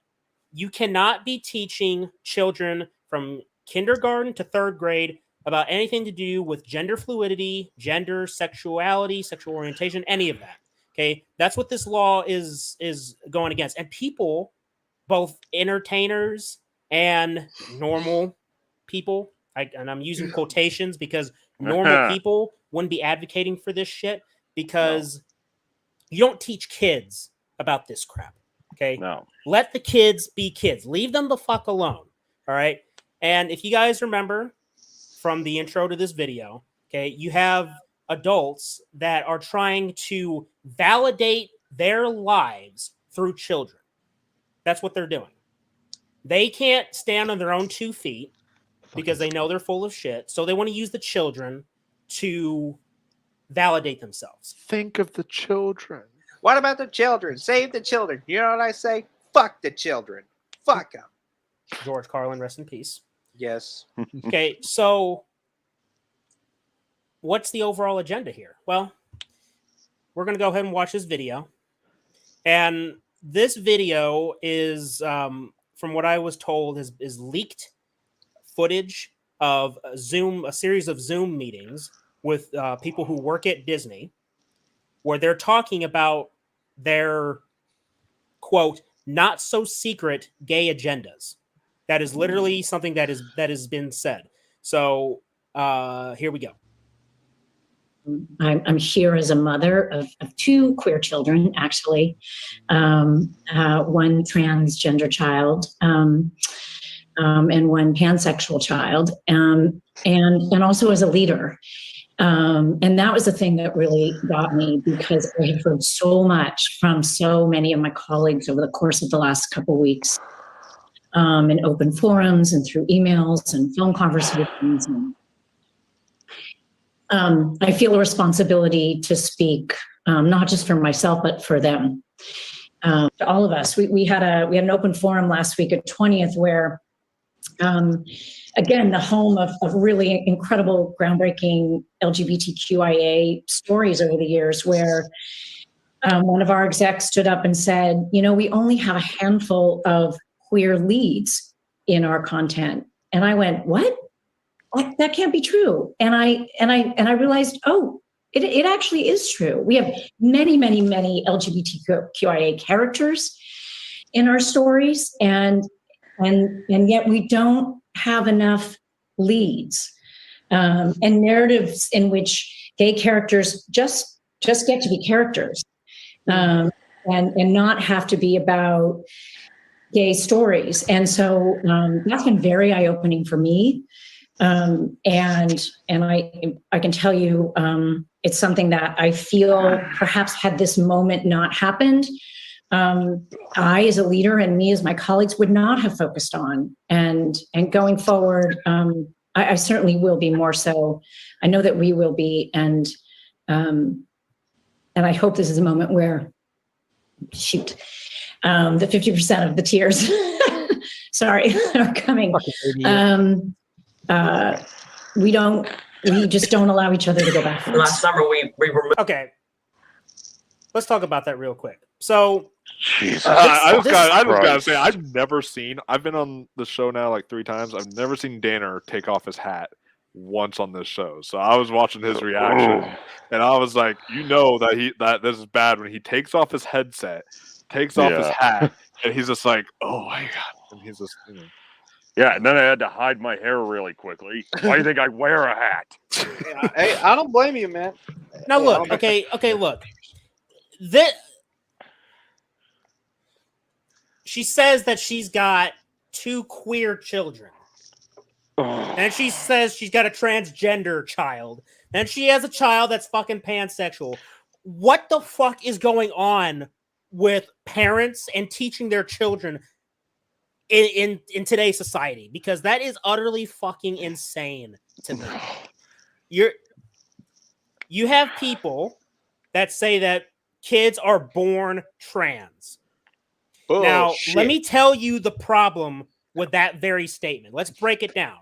you cannot be teaching children from kindergarten to 3rd grade about anything to do with gender fluidity, gender, sexuality, sexual orientation, any of that. Okay, that's what this law is going against. And people, both entertainers and normal people, and I'm using quotations because normal people wouldn't be advocating for this shit, because you don't teach kids about this crap. Okay, No. Let the kids be kids. Leave them the fuck alone. All right. And if you guys remember from the intro to this video, okay, you have adults that are trying to validate their lives through children. That's what they're doing. They can't stand on their own 2 feet because they know they're full of shit. So they want to use the children to validate themselves. Think of the children. What about the children? Save the children. You know what I say? Fuck the children. Fuck them. George Carlin, rest in peace. Yes. Okay, so what's the overall agenda here? Well, we're going to go ahead and watch this video. And this video is, from what I was told, is leaked footage of a series of Zoom meetings with people who work at Disney, where they're talking about their, quote, not so secret gay agendas. That is literally something that has been said. So here we go. I'm here as a mother of 2 queer children, actually, one transgender child and one pansexual child, and also as a leader. And that was the thing that really got me, because I had heard so much from so many of my colleagues over the course of the last couple of weeks, in open forums and through emails and phone conversations. I feel a responsibility to speak, not just for myself, but for them. All of us. We had an open forum last week at 20th where, again, the home of really incredible, groundbreaking LGBTQIA stories over the years, where one of our execs stood up and said, we only have a handful of queer leads in our content. And I went, what? That can't be true. And I realized, it actually is true. We have many, many, many LGBTQIA characters in our stories, and yet we don't have enough leads and narratives in which gay characters just get to be characters, and not have to be about gay stories. And so that's been very eye-opening for me. And I can tell you, it's something that I feel perhaps had this moment not happened, I as a leader and me as my colleagues would not have focused on. And going forward, I certainly will be more so. I know that we will be. And I hope this is a moment where, the 50% of the tears, sorry, are coming. We just don't allow each other to go backwards. Last summer, we were. Okay. Let's talk about that real quick. So, Jesus. I just gotta say, I've been on the show now like 3 times. I've never seen Danner take off his hat once on this show. So I was watching his reaction, and I was like, that this is bad when he takes off his headset, takes off his hat, and he's just like, oh my God. And he's just, Yeah, and then I had to hide my hair really quickly. Why do you think I wear a hat? Hey, I don't blame you, man. Now look, okay, look. She says that she's got 2 queer children. And she says she's got a transgender child. And she has a child that's fucking pansexual. What the fuck is going on with parents and teaching their children in today's society? Because that is utterly fucking insane to me. You have people that say that kids are born trans. Now, let me tell you the problem with that very statement. Let's break it down.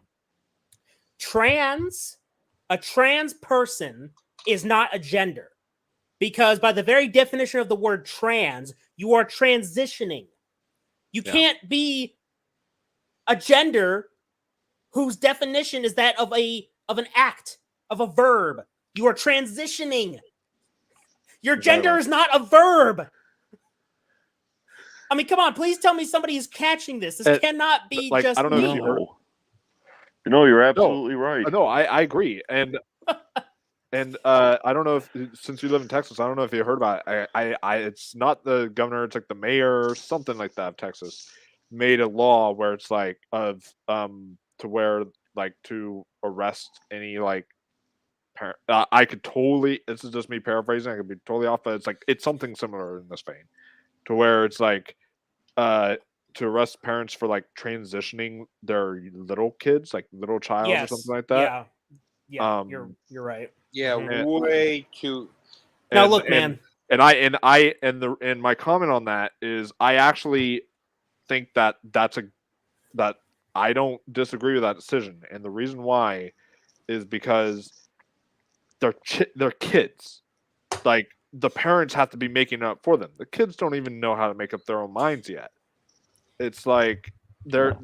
A trans person is not a gender, because by the very definition of the word trans, you are transitioning. You can't be a gender whose definition is that of an act, of a verb. You are transitioning. Your gender is not a verb. I mean, come on, please tell me somebody is catching this. This cannot be just I don't know me. if you heard. You're absolutely right. No, I agree. And I don't know if, since you live in Texas, I don't know if you heard about it. It's not the governor, it's like the mayor or something like that of Texas made a law where it's like to arrest any like parent. I could totally, this is just me paraphrasing, I could be totally off, but it's something similar in this vein, to where it's like to arrest parents for like transitioning their little kids, like little child or something like that. Yeah, you're right. Yeah, way too. Now look, man. And my comment on that is, I actually think that I don't disagree with that decision, and the reason why is because they're kids. Like, the parents have to be making it up for them. The kids don't even know how to make up their own minds yet. It's like they're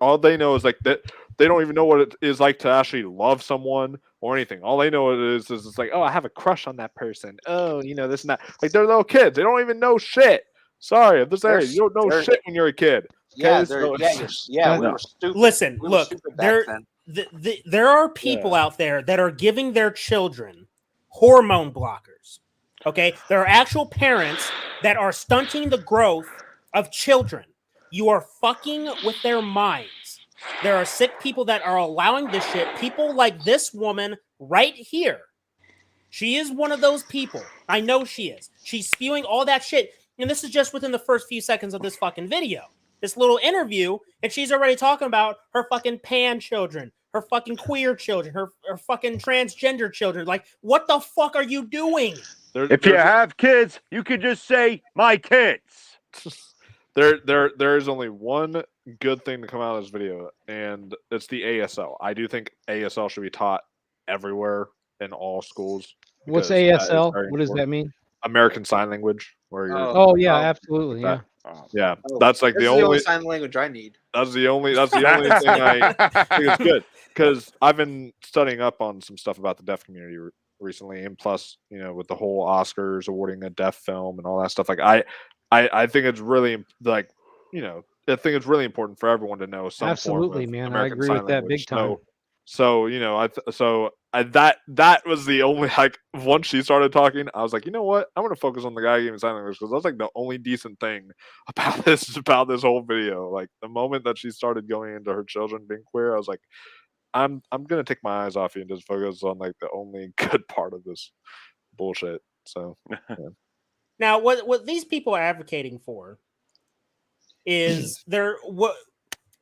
all they know is like that. They don't even know what it is like to actually love someone or anything. All they know is it's like, oh, I have a crush on that person. Oh, this and that. Like, they're little kids. They don't even know shit. Sorry, I'm just saying, you don't know shit when you're a kid. Yeah, Okay, they're, so yeah, yeah. We No. were stupid. Listen, We were look, stupid back then. there are people out there that are giving their children hormone blockers. Okay, there are actual parents that are stunting the growth of children. You are fucking with their minds. There are sick people that are allowing this shit. People like this woman right here. She is one of those people. I know she is. She's spewing all that shit. And this is just within the first few seconds of this fucking video. This little interview, and she's already talking about her fucking pan children, her fucking queer children, her fucking transgender children. Like, what the fuck are you doing? If you have kids, you could just say my kids. There is only one good thing to come out of this video, and it's the ASL. I do think ASL should be taught everywhere in all schools. What's because that is ASL? very What does that important. mean? American Sign Language, where you're Oh yeah, absolutely. Yeah. yeah. Oh, That's like this the is only sign language I need. That's the only thing I think is good, because I've been studying up on some stuff about the deaf community recently, and plus, with the whole Oscars awarding a deaf film and all that stuff. Like I think it's really like, I think it's really important for everyone to know some Absolutely, form of man. American I agree Sign with that Language. big time. That was the only, like, once she started talking, I was like, you know what? I'm gonna focus on the guy giving sign language, because that's like the only decent thing about this whole video. Like, the moment that she started going into her children being queer, I was like, I'm gonna take my eyes off you and just focus on like the only good part of this bullshit. So yeah. Now, what these people are advocating for is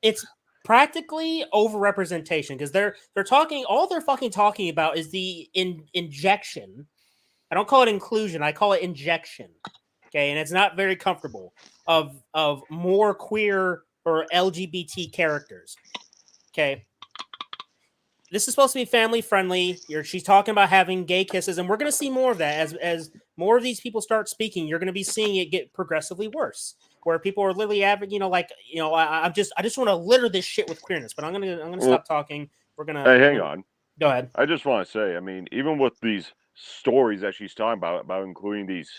it's practically overrepresentation, because they're talking, all they're fucking talking about is the injection. I don't call it inclusion, I call it injection. Okay, and it's not very comfortable of more queer or LGBT characters. Okay. This is supposed to be family friendly. She's talking about having gay kisses, and we're going to see more of that as more of these people start speaking. You're going to be seeing it get progressively worse, where people are literally advocating, I just want to litter this shit with queerness. But I'm gonna stop talking. We're gonna. Hey, hang on. Go ahead. I just want to say, I mean, even with these stories that she's talking about including these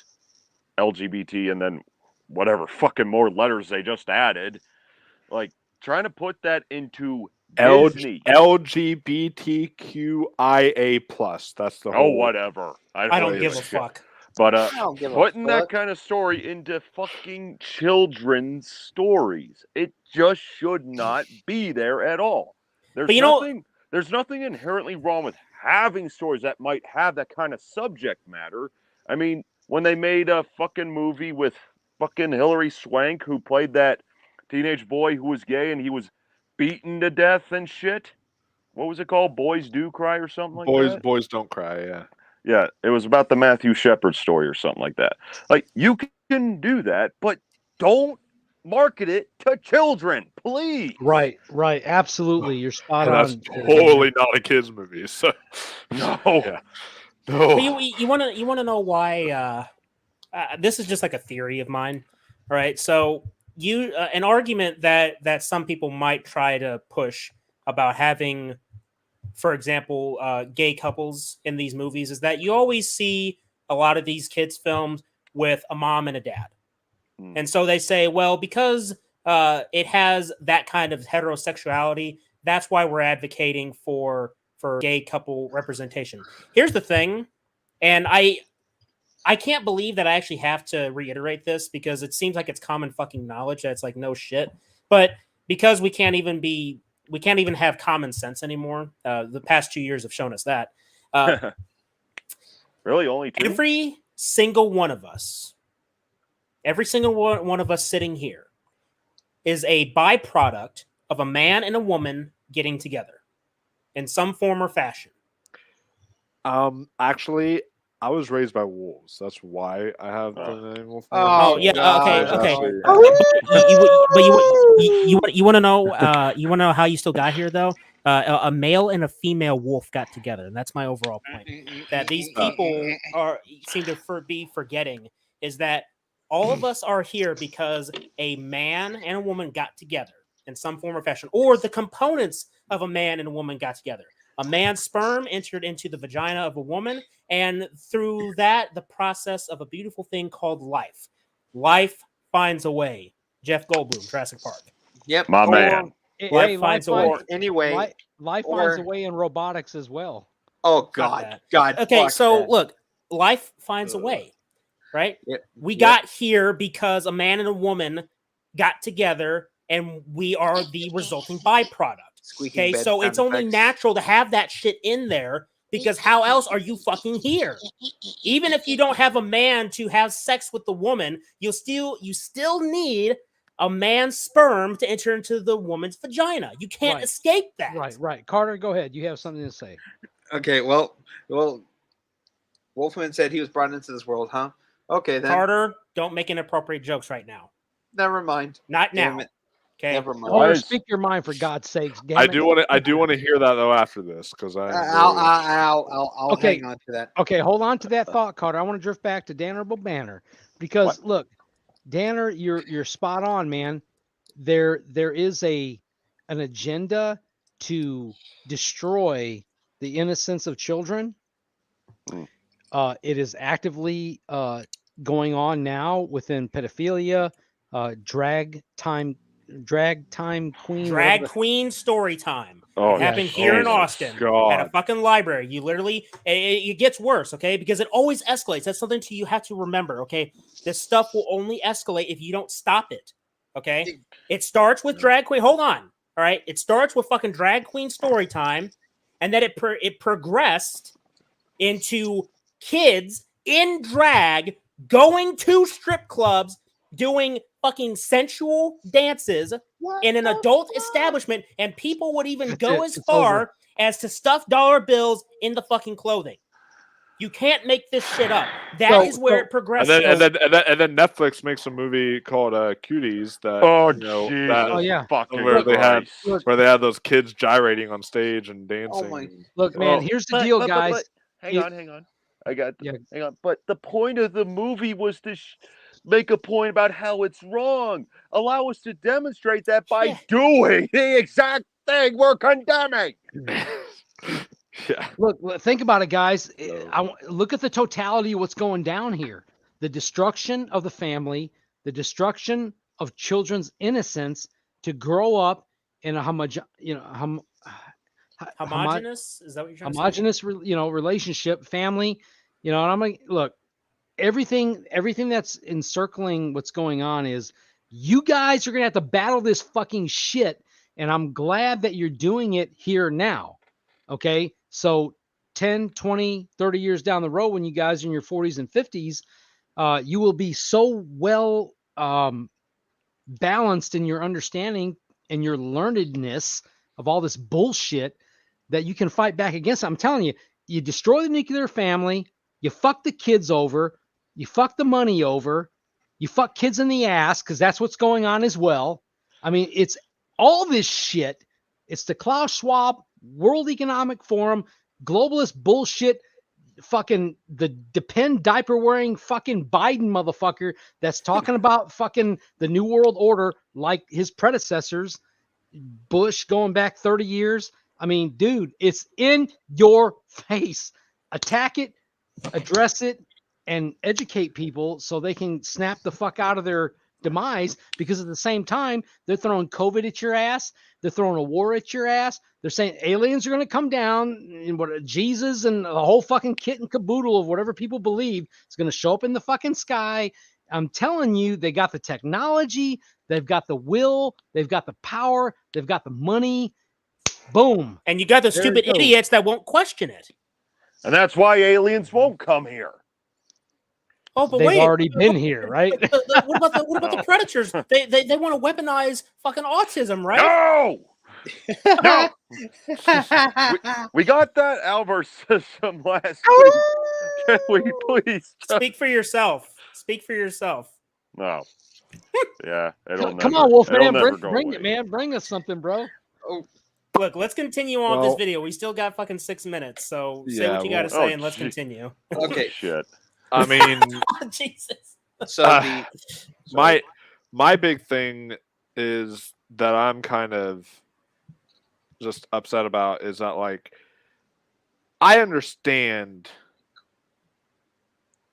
LGBT and then whatever fucking more letters they just added, like trying to put that into Disney. LGBTQIA plus. That's the whole. Whatever. I don't give a fuck. But putting that fuck. kind of story into fucking children's stories, it just should not be there at all. There's nothing inherently wrong with having stories that might have that kind of subject matter. I mean, when they made a fucking movie with fucking Hilary Swank, who played that teenage boy who was gay and he was beaten to death and shit. What was it called? Boys Do Cry or something like that? Boys Don't Cry, yeah. Yeah, it was about the Matthew Shepard story or something like that. Like, you can do that, but don't market it to children, please. Right. Absolutely. You're spot on. That's totally not a kids movie. So no. Yeah. No. But you want to know why? This is just like a theory of mine. All right. So an argument that some people might try to push about having, for example, gay couples in these movies is that you always see a lot of these kids' films with a mom and a dad. And so they say, well, because it has that kind of heterosexuality, that's why we're advocating for gay couple representation. Here's the thing, and I can't believe that I actually have to reiterate this, because it seems like it's common fucking knowledge that it's like no shit. But because we can't even have common sense anymore. The past 2 years have shown us that. Really, only 2? Every single one of us sitting here is a byproduct of a man and a woman getting together in some form or fashion. Actually, I was raised by wolves. That's why I have the name Wolfmann. Oh yeah, okay. You want to know? You want to know how you still got here, though? A male and a female wolf got together, and that's my overall point. That these people seem to be forgetting is that all of us are here because a man and a woman got together in some form or fashion, or the components of a man and a woman got together. A man's sperm entered into the vagina of a woman, and through that, the process of a beautiful thing called life. Life finds a way. Jeff Goldblum, Jurassic Park. Yep. My Or- man. Hey, finds a way. Or anyway, life or- finds a way in robotics as well. Oh Fuck God, that. God. Okay, fuck so that. look, life finds a way, right? Yep. We Yep. got here because a man and a woman got together, and we are the resulting byproduct. Squeaking Okay, bed so sound it's only effects. natural to have that shit in there because how else are you fucking here? Even if you don't have a man to have sex with the woman, you still need a man's sperm to enter into the woman's vagina. You can't Right. escape that. Right. Carter, go ahead. You have something to say. Okay, well, Wolfman said he was brought into this world, huh? Okay, then. Carter, don't make inappropriate jokes right now. Never mind. Not Damn now. it. Okay. Never mind. Carter, speak your mind for God's sakes. Damn I it. do want to hear that though after this because I'll Okay. hang on to that. Okay, hold on to that thought, Carter. I want to drift back to Dannerable Banner because look, Danner, you're spot on, man. There is an agenda to destroy the innocence of children. It is actively going on now within pedophilia, drag time queen, Drag queen story time. Oh, It happened here in Jesus Austin God. at a fucking library. You literally, it gets worse, okay? Because it always escalates. That's something you have to remember, okay? This stuff will only escalate if you don't stop it, okay? It starts with drag queen. Hold on, all right? It starts with fucking drag queen story time, and then it progressed into kids in drag going to strip clubs doing fucking sensual dances in an adult establishment, and people would even go as far as to stuff dollar bills in the fucking clothing. You can't make this shit up. That is where it progresses. And then Netflix makes a movie called Cuties that where they had those kids gyrating on stage and dancing. Look, man, here's the deal, guys. Hang on. Hang on. But the point of the movie was to make a point about how it's wrong. Allow us to demonstrate that by doing the exact thing we're condemning. Yeah. Look, think about it, guys. Look at the totality of what's going down here. The destruction of the family, the destruction of children's innocence to grow up in a homogenous. Is that what you're trying to say? Homogenous, relationship, family. And I'm like, look, everything that's encircling what's going on is you guys are gonna have to battle this fucking shit, and I'm glad that you're doing it here now. Okay, so 10, 20, 30 years down the road, when you guys are in your 40s and 50s, you will be so well balanced in your understanding and your learnedness of all this bullshit that you can fight back against. I'm telling you, you destroy the nuclear family, you fuck the kids over, you fuck the money over, you fuck kids in the ass, because that's what's going on as well. I mean, it's all this shit. It's the Klaus Schwab World Economic Forum, globalist bullshit, fucking the depend diaper wearing fucking Biden motherfucker that's talking about fucking the New World Order like his predecessors, Bush going back 30 years. I mean, dude, it's in your face. Attack it, address it, and educate people so they can snap the fuck out of their demise, because at the same time, they're throwing COVID at your ass. They're throwing a war at your ass. They're saying aliens are going to come down, and what Jesus and the whole fucking kit and caboodle of whatever people believe is going to show up in the fucking sky. I'm telling you, they got the technology, they've got the will, they've got the power, they've got the money. Boom. And you got the stupid idiots that won't question it. And that's why aliens won't come here. Oh, but they've already been here, right? What about the predators? They want to weaponize fucking autism, right? No. we got that Alvar system last week. Can we please speak for yourself? Speak for yourself. No. Yeah, come on, Wolfman, bring it, man. Bring us something, bro. Oh. Look, let's continue on with this video. We still got fucking 6 minutes, so say what you got to say, and let's continue. Okay. Shit. I mean, Jesus. So my big thing is that I'm kind of just upset about is that, like, I understand,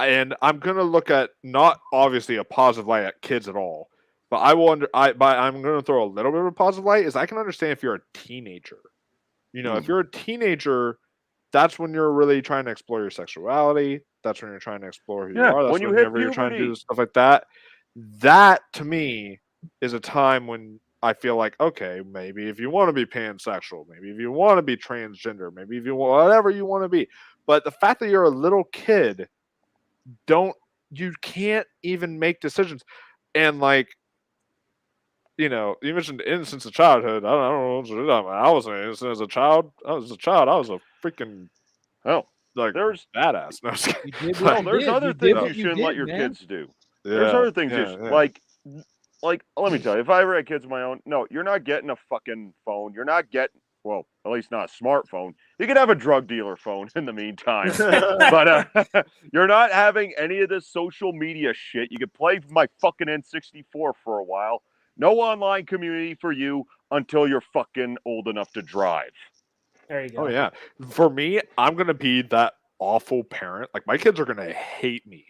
and I'm gonna look at not obviously a positive light at kids at all, But I'm going to throw a little bit of a positive light. Is I can understand if you're a teenager. If you're a teenager, that's when you're really trying to explore your sexuality. That's when you're trying to explore who you are. That's when you hit whenever you're trying to do puberty. stuff like that. That to me is a time when I feel like, okay, maybe if you want to be pansexual, maybe if you want to be transgender, maybe if you want whatever you want to be. But the fact that you're a little kid, you can't even make decisions. And like, you mentioned the innocence of childhood. I don't know. I was innocent as a child. I was a freaking there's badass. No, there's other things you shouldn't let your kids do. There's other things like let me tell you, if I ever had kids of my own, no, you're not getting a fucking phone. You're not getting, well, at least not a smartphone. You could have a drug dealer phone in the meantime, but you're not having any of this social media shit. You could play my fucking N64 for a while. No online community for you until you're fucking old enough to drive. There you go. Oh yeah. For me, I'm gonna be that awful parent. Like my kids are gonna hate me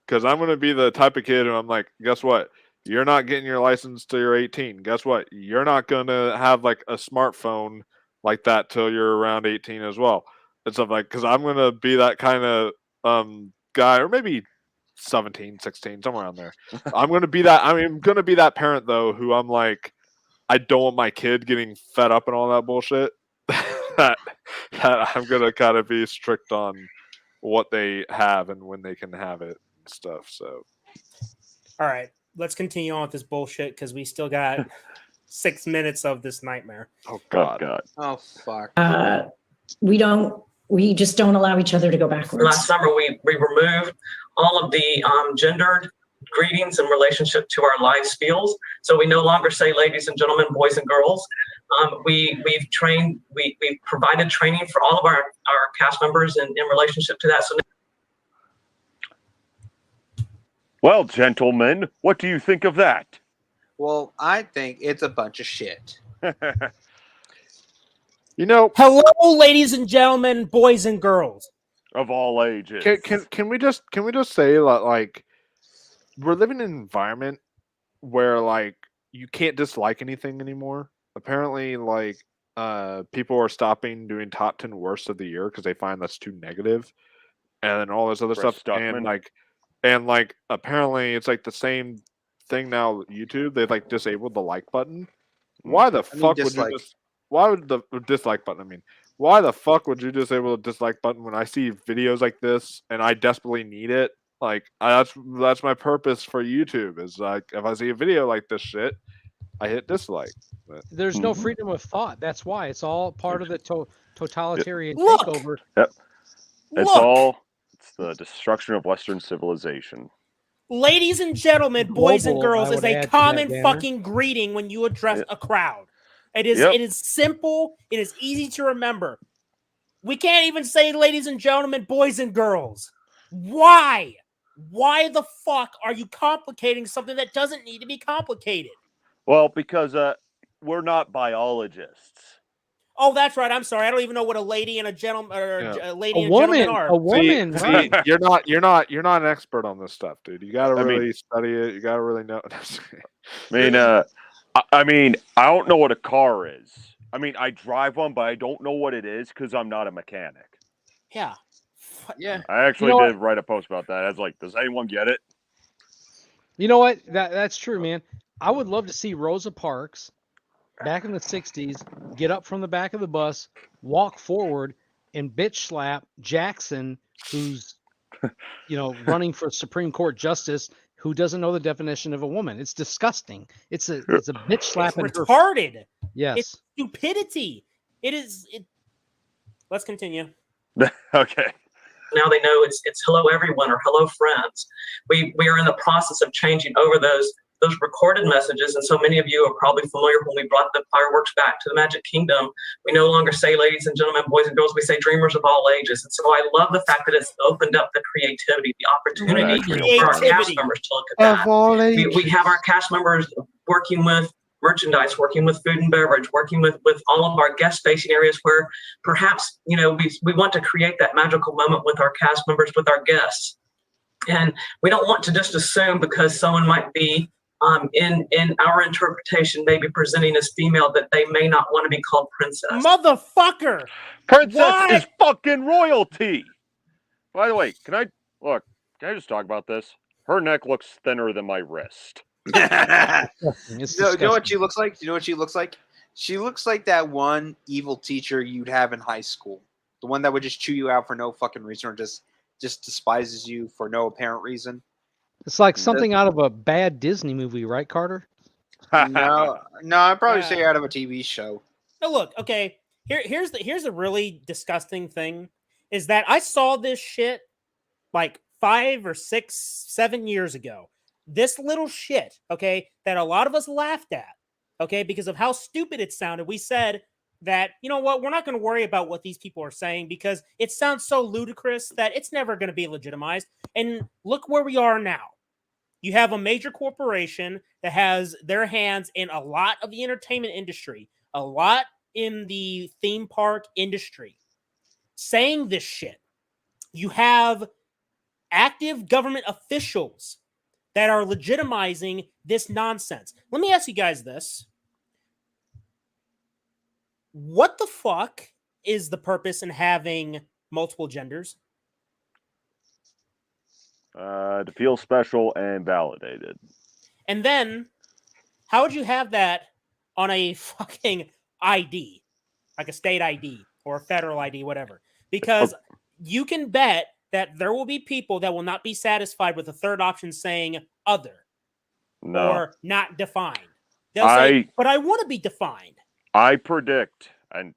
because I'm gonna be the type of kid who I'm like, guess what? You're not getting your license till you're 18. Guess what? You're not gonna have like a smartphone like that till you're around 18 as well. And stuff like, because I'm gonna be that kind of guy, or maybe 17, 16, somewhere around there. I'm gonna be that parent though who I'm like, I don't want my kid getting fed up and all that bullshit. that I'm gonna kind of be strict on what they have and when they can have it and stuff. So, all right, let's continue on with this bullshit because we still got 6 minutes of this nightmare. Oh God. Oh fuck. We just don't allow each other to go backwards. Last summer, we removed all of the gendered greetings in relationship to our live spiels. So we no longer say ladies and gentlemen, boys and girls. We've provided training for all of our cast members in relationship to that. So, well, gentlemen, what do you think of that? Well, I think it's a bunch of shit. Hello, ladies and gentlemen, boys and girls of all ages. Can we just say that, like, we're living in an environment where like you can't dislike anything anymore. Apparently, like people are stopping doing top 10 worst of the year because they find that's too negative, and then all this other stuff. And like apparently it's like the same thing now. YouTube, they've like disabled the like button. Why the fuck would you just? Why would the dislike button? I mean, why the fuck would you disable the dislike button when I see videos like this and I desperately need it? Like that's my purpose for YouTube. Is like if I see a video like this shit, I hit dislike. But, there's no freedom of thought. That's why it's all part of the totalitarian takeover. Yep. It's the destruction of Western civilization. Ladies and gentlemen, boys and girls, is a common banner. Fucking greeting when you address a crowd. It is simple. It is easy to remember. We can't even say ladies and gentlemen, boys and girls. Why? Why the fuck are you complicating something that doesn't need to be complicated? Well, because we're not biologists. Oh, that's right. I'm sorry. I don't even know what a lady and a gentleman or a lady and woman, a gentleman are. A woman. See, you're not an expert on this stuff, dude. You got to really study it. You got to really know. I mean, I don't know what a car is. I mean, I drive one, but I don't know what it is because I'm not a mechanic. Yeah. Yeah. I actually did write a post about that. I was like, does anyone get it? You know what? That's true, man. I would love to see Rosa Parks back in the 60s get up from the back of the bus, walk forward, and bitch slap Jackson, who's running for Supreme Court justice, who doesn't know the definition of a woman. It's disgusting. It's a bitch slap. It's retarded. Yes. It's stupidity. It is. Let's continue. Okay. now they know it's hello everyone or hello friends. We are in the process of changing over those recorded messages, and so many of you are probably familiar when we brought the fireworks back to the Magic Kingdom. We no longer say ladies and gentlemen, boys and girls, we say dreamers of all ages. And so I love the fact that it's opened up the creativity, the opportunity for our cast members to look at that. We have our cast members working with merchandise, working with food and beverage, working with all of our guest facing areas where perhaps, we want to create that magical moment with our cast members, with our guests. And we don't want to just assume because someone might be in our interpretation, maybe presenting as female, that they may not want to be called princess. Motherfucker! Princess Why? is fucking royalty. By the way, can I just talk about this? Her neck looks thinner than my wrist. It's You know what she looks like? You know what she looks like? She looks like that one evil teacher you'd have in high school. The one that would just chew you out for no fucking reason or just despises you for no apparent reason. It's like something out of a bad Disney movie, right, Carter? No, I'd probably Yeah. say out of a TV show. Now look, okay. Here's a really disgusting thing is that I saw this shit like 5 or 6, 7 years ago. This little shit, okay, that a lot of us laughed at, okay, because of how stupid it sounded. We said that, you know what, we're not going to worry about what these people are saying because it sounds so ludicrous that it's never going to be legitimized. And look where we are now. You have a major corporation that has their hands in a lot of the entertainment industry, a lot in the theme park industry, saying this shit. You have active government officials that are legitimizing this nonsense. Let me ask you guys this. What the fuck is the purpose in having multiple genders? To feel special and validated. And then, how would you have that on a fucking ID, like a state ID or a federal ID, whatever? Because you can bet that there will be people that will not be satisfied with the third option saying other or not defined. They'll say, but I want to be defined. I predict, and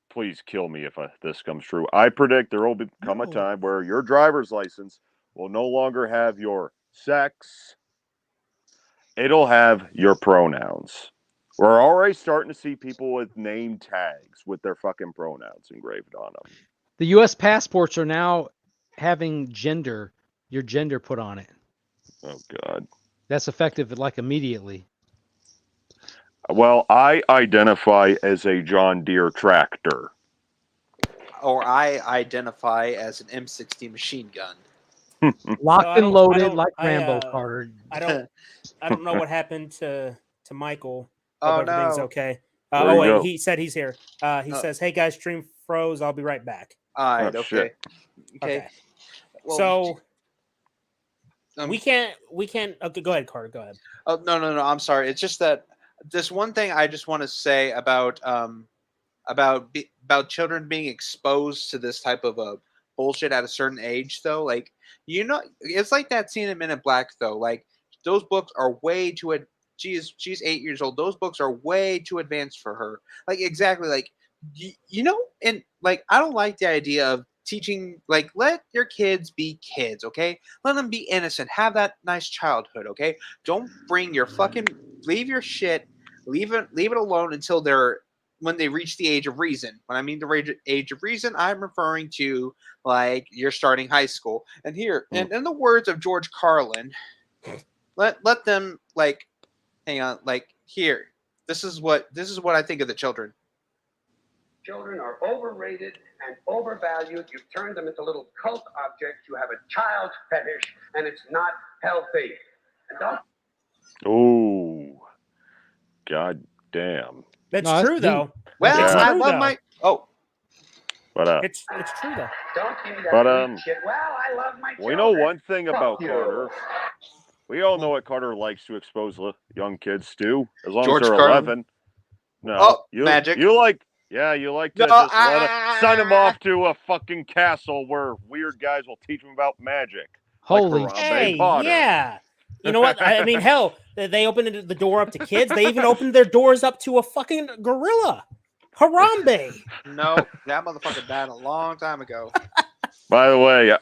please kill me if this comes true, I predict there will become a time where your driver's license will no longer have your sex. It'll have your pronouns. We're already starting to see people with name tags with their fucking pronouns engraved on them. The U.S. passports are now having your gender put on it. Oh, God. That's effective like immediately. Well, I identify as a John Deere tractor. Or I identify as an M60 machine gun. Locked and loaded like Rambo, Carter. I don't know what happened to Michael. Oh, Hope everything's no. okay. Where'd he go? He said he's here. He says, "Hey guys, stream froze. I'll be right back." All right, Oh, okay. shit. Okay. Well, So we can't. Okay, go ahead, Carter. Go ahead. Oh, no. I'm sorry. It's just that this one thing I just want to say about children being exposed to this type of bullshit at a certain age, though. Like, you know, it's like that scene in Men in Black, though. Like, those books are way too. She's 8 years old. Those books are way too advanced for her. Like, exactly. Like, you know, and like, I don't like the idea of teaching, like, let your kids be kids, okay? Let them be innocent. Have that nice childhood, okay? Don't bring your leave your shit, leave it alone until when they reach the age of reason. When I mean the age of reason, I'm referring to, like, you're starting high school. And here, and in the words of George Carlin, let them, like, hang on, like, here. This is what I think of the children. Children are overrated and overvalued. You've turned them into little cult objects. You have a child fetish, and it's not healthy. And don't. Oh, God damn. That's true, though. Well, Yeah. I love my. Oh, But it's true though. Don't give me that But, shit. Well, I love my children. we know one thing about Fuck you. Carter. We all know what Carter likes to expose young kids to, as long George as they're Carlin? 11. No, Oh, you magic. You like to No, just send them off to a fucking castle where weird guys will teach them about magic. Holy like Harambe Hey, Potter. yeah. You know what? I mean, hell, they opened the door up to kids. They even opened their doors up to a fucking gorilla. Harambe. no, that motherfucker died a long time ago. By the way,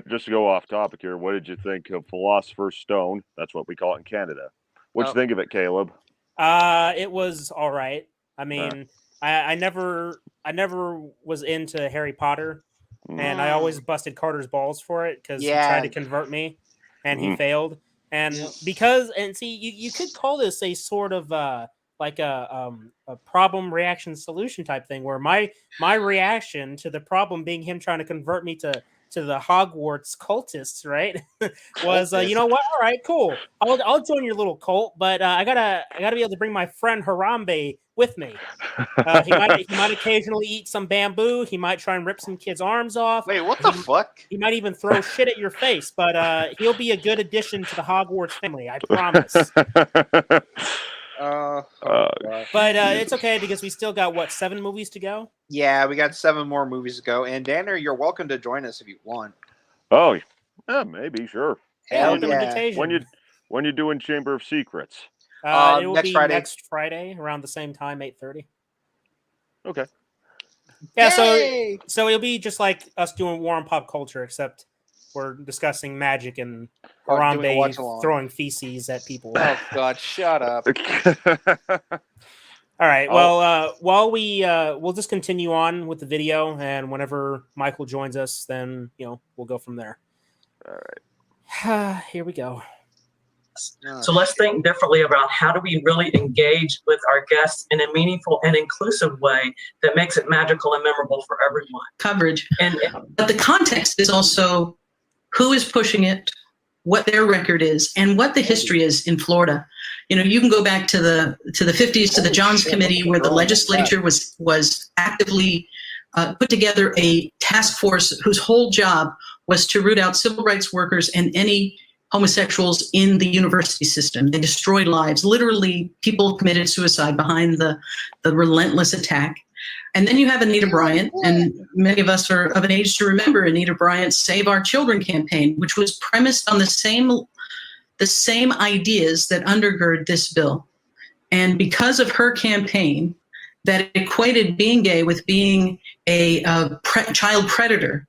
just to go off topic here, what did you think of Philosopher's Stone? That's what we call it in Canada. What'd you think of it, Caleb? It was all right. I mean, I never was into Harry Potter, and I always busted Carter's balls for it because he tried to convert me, and he failed. And you could call this a sort of like a problem reaction solution type thing, where my reaction to the problem being him trying to convert me to to the Hogwarts cultists, right? Was you know what? All right, cool. I'll join your little cult, but I gotta be able to bring my friend Harambe with me. He might occasionally eat some bamboo. He might try and rip some kids' arms off. Wait, what the fuck? He might even throw shit at your face, but he'll be a good addition to the Hogwarts family. I promise. But it's okay because we still got what 7 movies to go. Yeah, we got 7 more movies to go. And Danner, you're welcome to join us if you want. Oh, yeah, maybe, sure. Hell yeah. When you doing Chamber of Secrets? It will next be Friday. next Friday around the same time, 8:30. Okay. Yeah, Yay! so it'll be just like us doing War on Pop Culture, except we're discussing magic and doing a Harambe watch-along. throwing feces at people. Oh God, shut up. All right. Well, while we'll just continue on with the video, and whenever Michael joins us, then we'll go from there. All right. Here we go. So let's think differently about how do we really engage with our guests in a meaningful and inclusive way that makes it magical and memorable for everyone. Coverage. But the context is also who is pushing it, what their record is, and what the history is in Florida. You can go back to the 50s, to the Johns Committee, where the legislature was actively put together a task force whose whole job was to root out civil rights workers and any homosexuals in the university system. They destroyed lives. Literally, people committed suicide behind the relentless attack. And then you have Anita Bryant, and many of us are of an age to remember Anita Bryant's Save Our Children campaign, which was premised on the same ideas that undergird this bill. And because of her campaign, that equated being gay with being a child predator,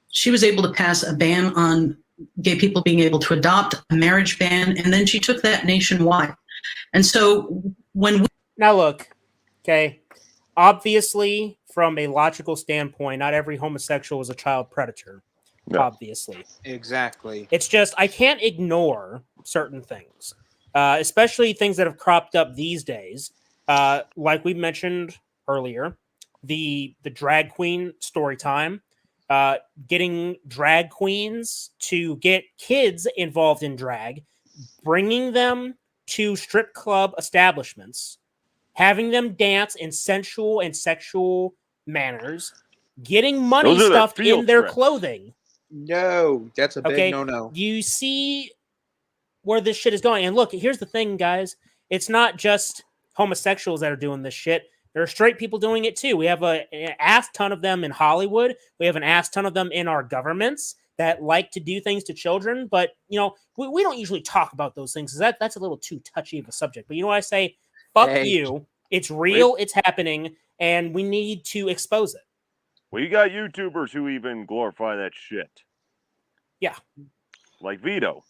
she was able to pass a ban on gay people being able to adopt, a marriage ban, and then she took that nationwide. And so now look, okay, obviously from a logical standpoint, not every homosexual is a child predator. No. Obviously. Exactly. It's just I can't ignore certain things, especially things that have cropped up these days. Like we mentioned earlier, the drag queen story time. Getting drag queens to get kids involved in drag, bringing them to strip club establishments, having them dance in sensual and sexual manners, getting money stuffed in their clothing. No, that's a big no-no. You see where this shit is going. And look, here's the thing, guys. It's not just homosexuals that are doing this shit. There are straight people doing it too. We have an ass ton of them in Hollywood. We have an ass ton of them in our governments that like to do things to children. But, we don't usually talk about those things. That's a little too touchy of a subject. But you know what I say? Fuck you. It's real. It's happening. And we need to expose it. Well, you got YouTubers who even glorify that shit. Yeah. Like Vito.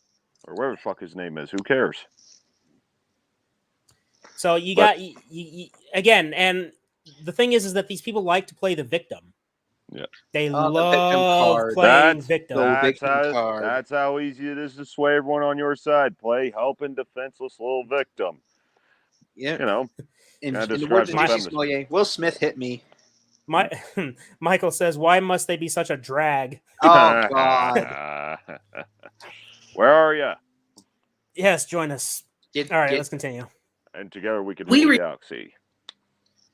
Or whatever the fuck his name is. Who cares? So you got again, and the thing is that these people like to play the victim. Yeah, they love playing victim. That's how easy it is to sway everyone on your side. Play helping defenseless little victim. Yeah, in the words of Jussie Will Smith hit me. Michael says, "Why must they be such a drag?" Oh God. Where are you? Yes, join us. All right, let's continue. And together we can rule the galaxy.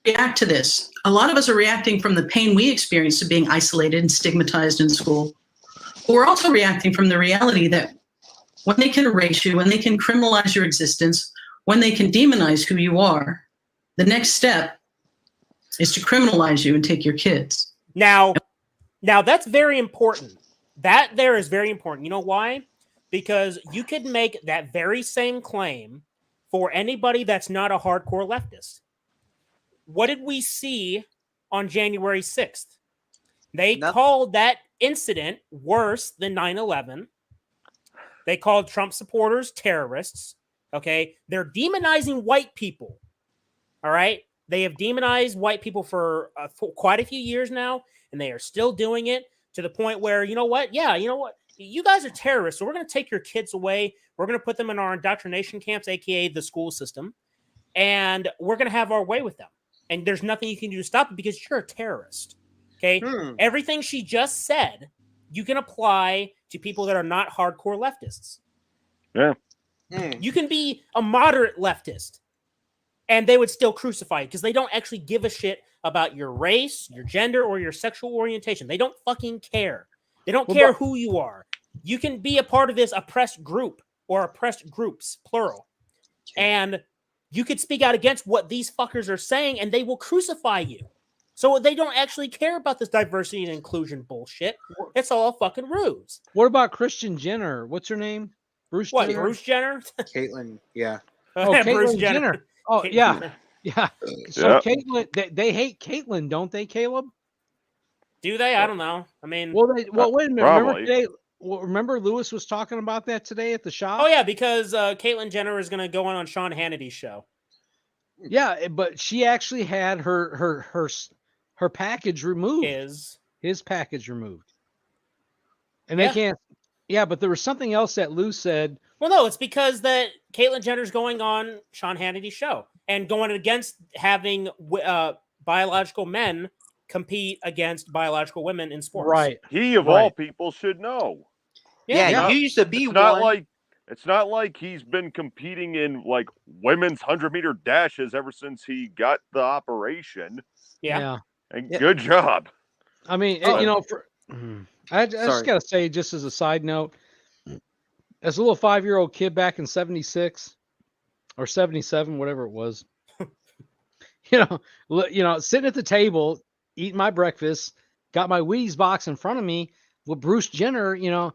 React to this. A lot of us are reacting from the pain we experienced of being isolated and stigmatized in school. But we're also reacting from the reality that when they can erase you, when they can criminalize your existence, when they can demonize who you are, the next step is to criminalize you and take your kids. Now that's very important. That there is very important. You know why? Because you could make that very same claim for anybody that's not a hardcore leftist. What did we see on January 6th? They called that incident worse than 9/11. They called Trump supporters terrorists. Okay? They're demonizing white people. All right? They have demonized white people for quite a few years now, and they are still doing it to the point where, you know what? Yeah, you know what? You guys are terrorists, so we're going to take your kids away. We're going to put them in our indoctrination camps, a.k.a. the school system, and we're going to have our way with them. And there's nothing you can do to stop it because you're a terrorist. Okay? Everything she just said you can apply to people that are not hardcore leftists. Yeah. You can be a moderate leftist and they would still crucify you because they don't actually give a shit about your race, your gender, or your sexual orientation. They don't fucking care. They don't care who you are. You can be a part of this oppressed group or oppressed groups, plural. And you could speak out against what these fuckers are saying and they will crucify you. So they don't actually care about this diversity and inclusion bullshit. It's all a fucking ruse. What about Christian Jenner? What's her name? Bruce What, Jenner? Bruce Jenner? Caitlyn, yeah. Oh, Bruce Caitlyn Jenner. Oh, Caitlyn yeah. Jenner. Yeah. So Yeah. Caitlyn, they hate Caitlyn, don't they, Caleb? Do they? I don't know. I mean, Well, wait a minute. Remember Probably. today? Remember Lewis was talking about that today at the shop? oh yeah, because Caitlyn Jenner is going to go on Sean Hannity's show. Yeah, but she actually had her package removed. His package removed. And they can't. Yeah, but there was something else that Lou said. Well, no, it's because that Caitlyn Jenner's going on Sean Hannity's show and going against having biological men compete against biological women in sports. Right. He of all people should know. Yeah, you used to be It's not one. it's not like he's been competing in like women's 100-meter dashes ever since he got the operation. Yeah. And good job. I mean, you know, I just gotta say, just as a side note, as a little 5-year-old kid back in '76 or '77, whatever it was, you know, sitting at the table, eating my breakfast, got my Wheaties box in front of me with Bruce Jenner. You know,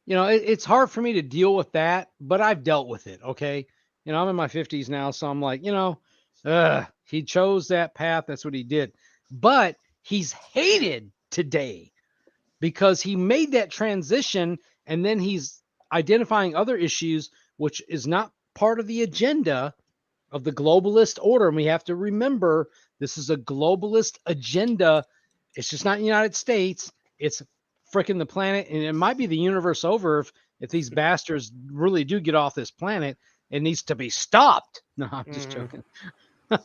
it's hard for me to deal with that, but I've dealt with it. Okay, you know, I'm in my 50s now, so I'm like, you know, he chose that path. That's what he did, but he's hated today because he made that transition and then he's identifying other issues, which is not part of the agenda of the globalist order. And we have to remember this is a globalist agenda. It's just not the United States. It's freaking the planet. And it might be the universe over if these bastards really do get off this planet. It needs to be stopped. No, I'm just joking. No,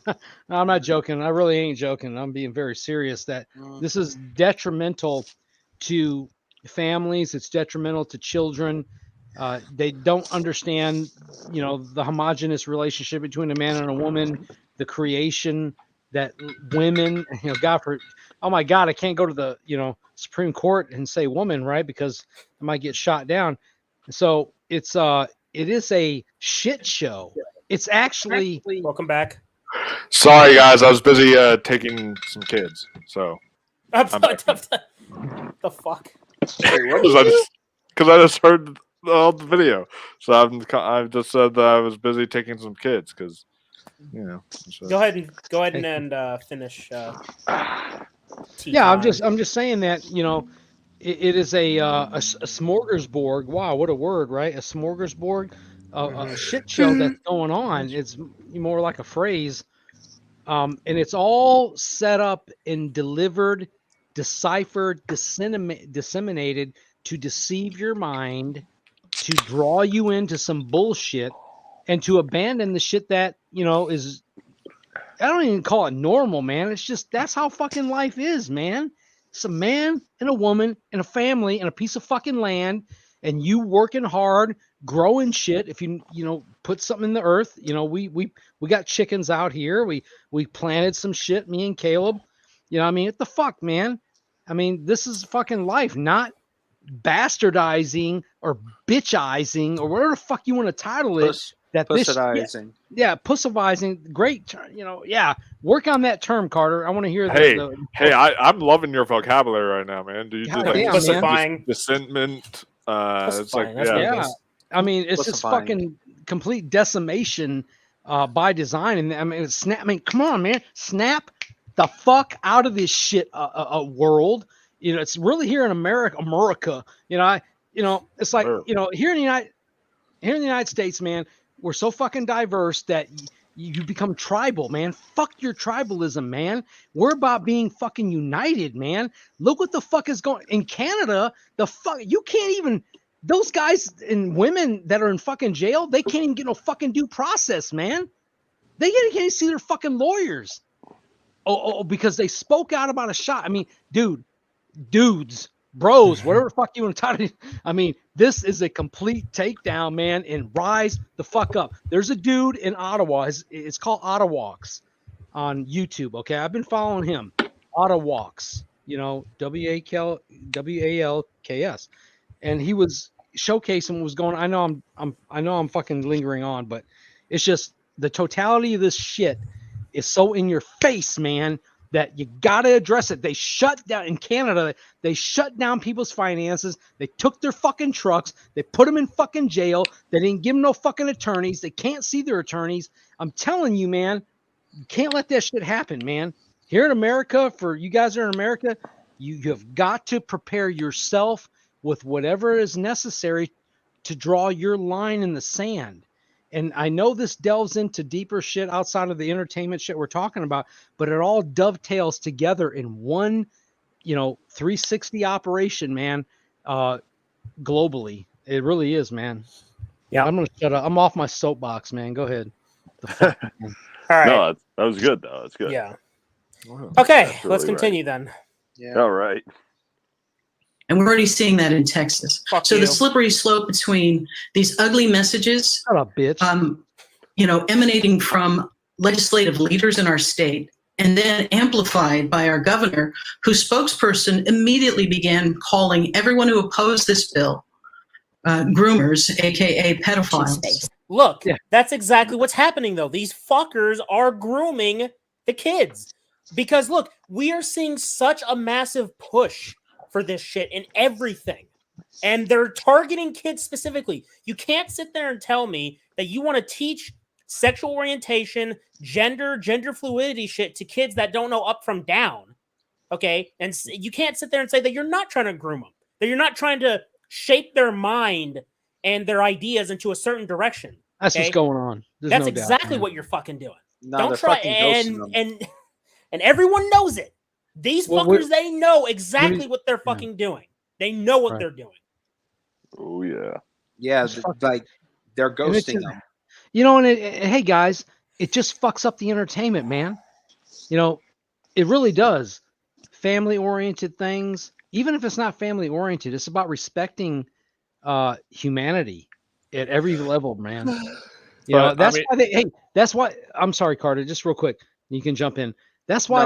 I'm not joking. I really ain't joking. I'm being very serious that this is detrimental to families. It's detrimental to children. They don't understand, you know, the homogenous relationship between a man and a woman, the creation that women, you know, oh my God, I can't go to the, you know, Supreme Court and say woman, right? Because I might get shot down. So it is a shit show. It's actually. Welcome back. Sorry, guys. I was busy taking some kids. So. The fuck? Because I just heard the video. So I've just said that I was busy taking some kids because, you know. So. Go ahead and finish. Yeah, I'm just saying that, you know, it is a smorgasbord. Wow, what a word, right? A smorgasbord, a shit show that's going on. It's more like a phrase, and it's all set up and delivered, deciphered, disseminated to deceive your mind, to draw you into some bullshit, and to abandon the shit that, you know, is. I don't even call it normal, man. It's just that's how fucking life is, man. It's a man and a woman and a family and a piece of fucking land, and you working hard, growing shit. If you know, put something in the earth, you know, we got chickens out here. We planted some shit, me and Caleb. You know what I mean? What the fuck, man? I mean, this is fucking life, not bastardizing or bitchizing or whatever the fuck you want to title it. Pussidizing. Yeah, pussidizing. Great, you know. Yeah, work on that term, Carter. I want to hear. I'm loving your vocabulary right now, man. Do you God just like pussifying? Dissentment? It's like yeah. I mean, it's just fucking complete decimation by design. And I mean, I mean, come on, man, snap the fuck out of this shit world. You know, it's really here in America. You know, it's like, you know, here in the United States, man. We're so fucking diverse that you become tribal, man. Fuck your tribalism, man. We're about being fucking united, man. Look what the fuck is going in Canada. You can't even, those guys and women that are in fucking jail, they can't even get no fucking due process, man. They can't even see their fucking lawyers. Oh, because they spoke out about a shot. I mean, dudes, bros, whatever the fuck you want to title. I mean, this is a complete takedown, man, and rise the fuck up. There's a dude in Ottawa. It's called Ottawalks on YouTube. Okay, I've been following him. Ottawalks, WALKS, and he was showcasing what was going on. I know I'm fucking lingering on, but it's just the totality of this shit is so in your face, man, that you got to address it. They shut down in Canada. They shut down people's finances. They took their fucking trucks. They put them in fucking jail. They didn't give them no fucking attorneys. They can't see their attorneys. I'm telling you, man, you can't let that shit happen, man. Here in America, for you guys that are in America, you have got to prepare yourself with whatever is necessary to draw your line in the sand. And I know this delves into deeper shit outside of the entertainment shit we're talking about, but it all dovetails together in one, 360 operation, man, globally. It really is, man. Yeah. I'm going to shut up. I'm off my soapbox, man. Go ahead. The fuck, man. All right. No, that was good, though. That's good. Yeah. Wow, Okay, that's let's really continue then. Yeah. All right. And we're already seeing that in Texas. Fuck so you. the slippery slope between these ugly messages, Shut up, bitch. Emanating from legislative leaders in our state, and then amplified by our governor, whose spokesperson immediately began calling everyone who opposed this bill groomers, aka pedophiles. Look, that's exactly what's happening, though. These fuckers are grooming the kids. Because, look, we are seeing such a massive push for this shit in everything. And they're targeting kids specifically. You can't sit there and tell me that you want to teach sexual orientation, gender fluidity shit to kids that don't know up from down. Okay? And you can't sit there and say that you're not trying to groom them, that you're not trying to shape their mind and their ideas into a certain direction. That's what's going on. There's That's no doubt, exactly man. what you're fucking doing. No, Don't they're try fucking ghosting them. and everyone knows it. These Well, fuckers, they know exactly what what they're fucking doing. They know what Right. they're doing. Oh, yeah. Yeah, like they're And it's ghosting just- them. and hey guys, it just fucks up the entertainment, man. It really does. Family oriented things, even if it's not family oriented, it's about respecting humanity at every level, man. But, That's why that's why I'm sorry, Carter, just real quick, you can jump in. That's why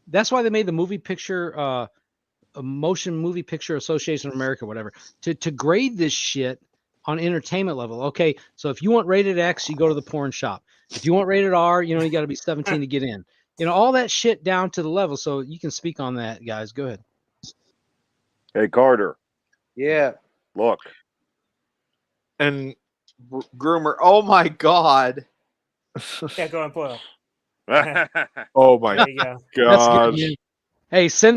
that's why they made the movie picture a motion movie picture association of America, whatever, to grade this shit on entertainment level. Okay, so if you want rated X, you go to the porn shop. If you want rated R, you got to be 17 to get in. All that shit down to the level. So you can speak on that, guys. Go ahead. Hey, Carter. Yeah. Look. And groomer. Oh my god. Yeah, go on, Poil. Oh my There you go. god. That's good, man.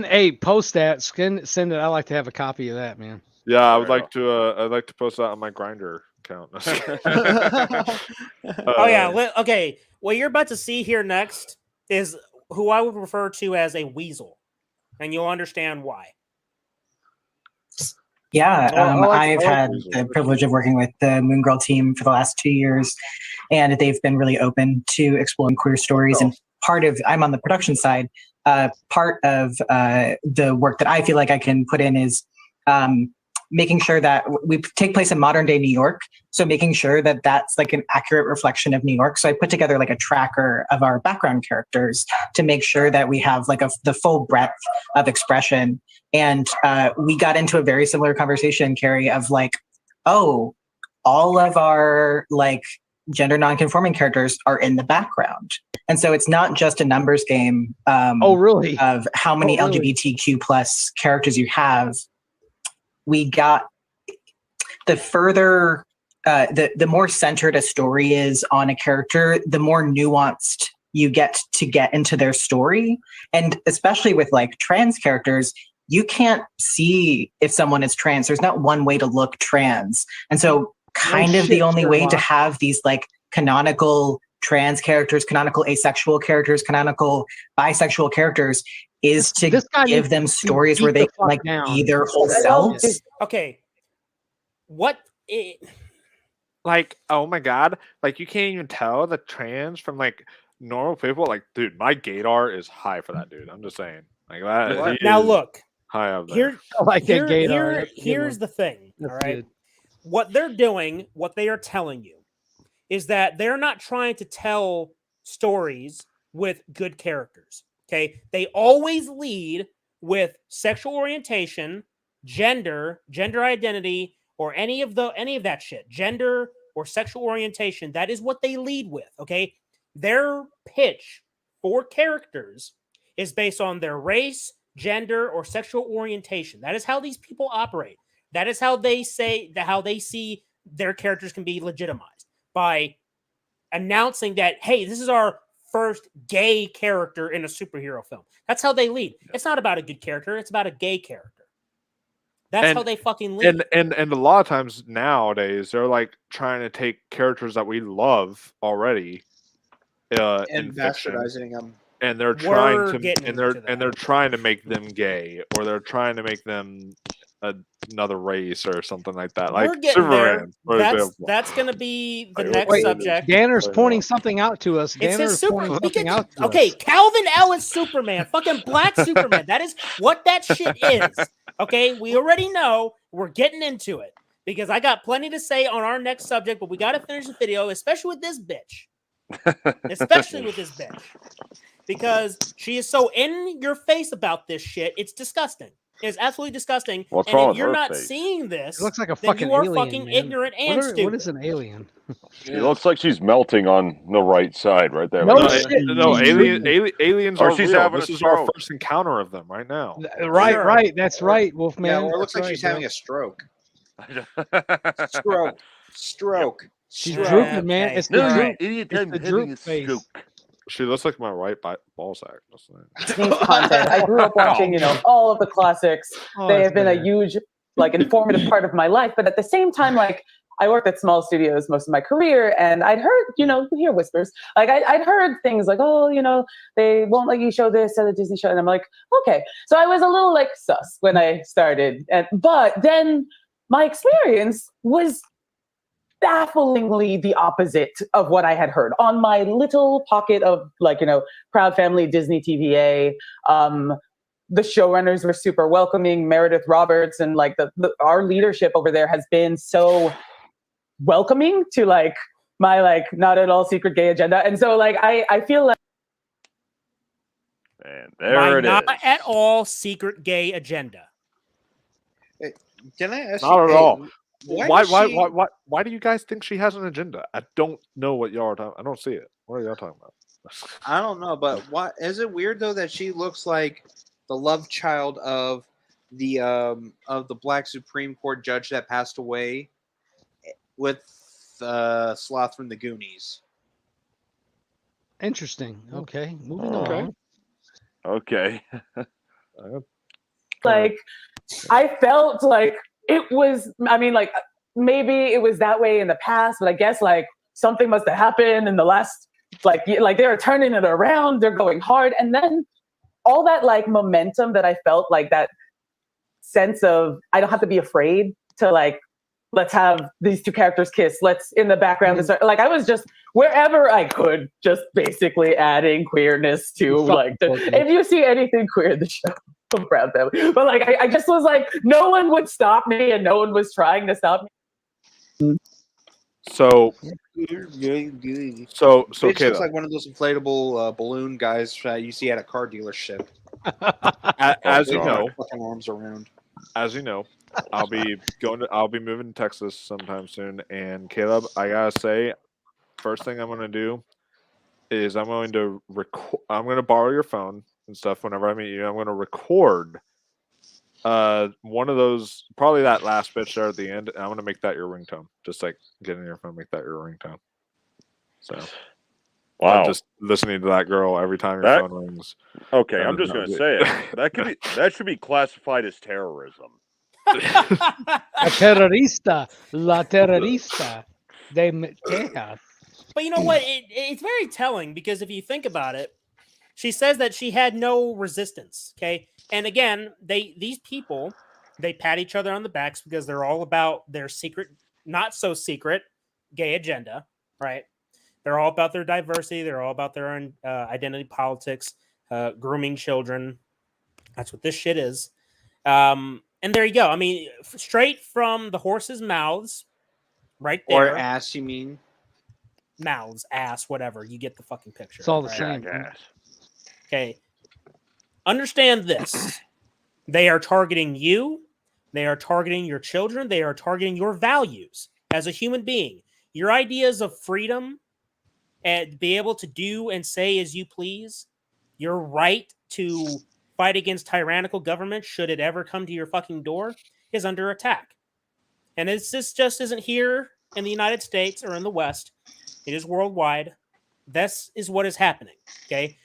Hey, post that. Send it. I like to have a copy of that, man. Yeah, I would like to. I'd like to post that on my Grinder account. Oh yeah. Okay. What you're about to see here next is who I would refer to as a weasel, and you'll understand why. Yeah, I I've like had weasel. the privilege of working with the Moon Girl team for the last 2 years, and they've been really open to exploring queer stories. And I'm on the production side. Part of the work that I feel like I can put in is making sure that we take place in modern day New York. So making sure that that's like an accurate reflection of New York. So I put together like a tracker of our background characters to make sure that we have like the full breadth of expression. And we got into a very similar conversation, Carrie, of like, oh, all of our like gender nonconforming characters are in the background. And so it's not just a numbers game. Oh, really? Of how many LGBTQ plus characters you have. We got the further, the more centered a story is on a character, the more nuanced you get into their story. And especially with like trans characters, you can't see if someone is trans. There's not one way to look trans. And so the only way to have these like canonical trans characters, canonical asexual characters, canonical bisexual characters is to give them stories where they can like be their whole selves. Okay. Like, oh my god, like you can't even tell the trans from like normal people. Like, dude, my gaydar is high for that dude. I'm just saying. Like that. Now look, high up there. Here, I like that gator. That's a good here's one. the thing. That's all right, good. what they're doing, what they are telling you, is that they're not trying to tell stories with good characters. Okay, they always lead with sexual orientation, gender identity, or any of that shit. Gender or sexual orientation. That is what they lead with. Okay, their pitch for characters is based on their race, gender, or sexual orientation. That is how these people operate. That is how they say that how they see their characters can be legitimized by announcing that, hey, this is our first gay character in a superhero film. That's how they lead. It's not about a good character, it's about a gay character. That's how they fucking lead. And a lot of times nowadays they're like trying to take characters that we love already in fiction, bastardizing them. and they're trying to they're trying to make them gay, or they're trying to make them another race or something like that. Like We're getting Superman, there. for example. That's going to be the Wait, next wait, subject. Danner's pointing something out to us. It's his Danner's pointing something out to Okay, us. Calvin Ellis Superman, fucking black Superman. That is what that shit is. Okay, we already know. We're getting into it because I got plenty to say on our next subject, but we got to finish the video, especially with this bitch. Especially with this bitch. Because she is so in your face about this shit. It's disgusting. It's absolutely disgusting. What's and wrong if with you're her not face? seeing this, It looks like a then fucking you are alien, fucking man. ignorant and stupid. What is an alien? She looks like she's melting on the right side right there. No Like, shit. No, aliens Or are she's real. having This a is our stroke. first encounter of them right now. Right, Sure. right. That's right, Wolfman. Yeah, or it looks That's like she's right, having bro. a stroke. Stroke. She's Stroke. drooping, man. Okay. It's the no, droop. idiot, It's I'm the having droop a face. stroke. She looks like my right ball sack. Needs content. I grew up watching, all of the classics. Oh, They that's have been a bad. huge, informative part of my life. But at the same time, I worked at small studios most of my career, and I'd heard, you can hear whispers. Like I'd heard things like, oh, they won't let you show this at a Disney show, and I'm like, okay. So I was a little sus when I started, but then my experience was bafflingly the opposite of what I had heard on my little pocket of Proud Family Disney TVA. The showrunners were super welcoming. Meredith Roberts and our leadership over there has been so welcoming to my not at all secret gay agenda. And so I feel like And there My it not is. at all secret gay agenda. Can I ask Not you? at all. Why do you guys think she has an agenda? I don't know what y'all are talking. I don't see it. What are y'all talking about? I don't know, but why is it weird though that she looks like the love child of the Black Supreme Court judge that passed away with Sloth from the Goonies? Interesting. Okay, moving Okay. on. Okay. I felt like it was, maybe it was that way in the past, but I guess something must have happened in the last, they're turning it around, they're going hard. And then all that momentum that I felt, that sense of, I don't have to be afraid to let's have these two characters kiss. Let's in the background. I was just wherever I could, just basically adding queerness to if you see anything queer in the show, I'm proud of them. But I just was no one would stop me, and no one was trying to stop me. So Bitch okay. looks like one of those inflatable balloon guys you see at a car dealership. As you know, fucking arms around. As you know, I'll be moving to Texas sometime soon. And Caleb, I gotta say, first thing I'm gonna do is I'm going to borrow your phone and stuff whenever I meet you. I'm gonna record one of those, probably that last bitch there at the end, and I'm gonna make that your ringtone. Just get in your phone, make that your ringtone. So Wow. I'm just listening to that girl every time your phone rings. Okay, I'm just gonna say it. That should be classified as terrorism. La terrorista de Texas. But you know what? It's very telling because if you think about it, she says that she had no resistance. Okay, and again, these people they pat each other on the backs because they're all about their secret, not so secret, gay agenda, right? They're all about their diversity. They're all about their own identity politics, grooming children. That's what this shit is. And there you go. I mean, straight from the horse's mouths, right Or there. ass, you mean? Mouths, ass, whatever. You get the fucking picture. It's all the right? same. Okay. Understand this. They are targeting you. They are targeting your children. They are targeting your values as a human being. Your ideas of freedom and be able to do and say as you please. Your right to fight against tyrannical government, should it ever come to your fucking door, is under attack. And this just isn't here in the United States or in the West. It is worldwide. This is what is happening. Okay.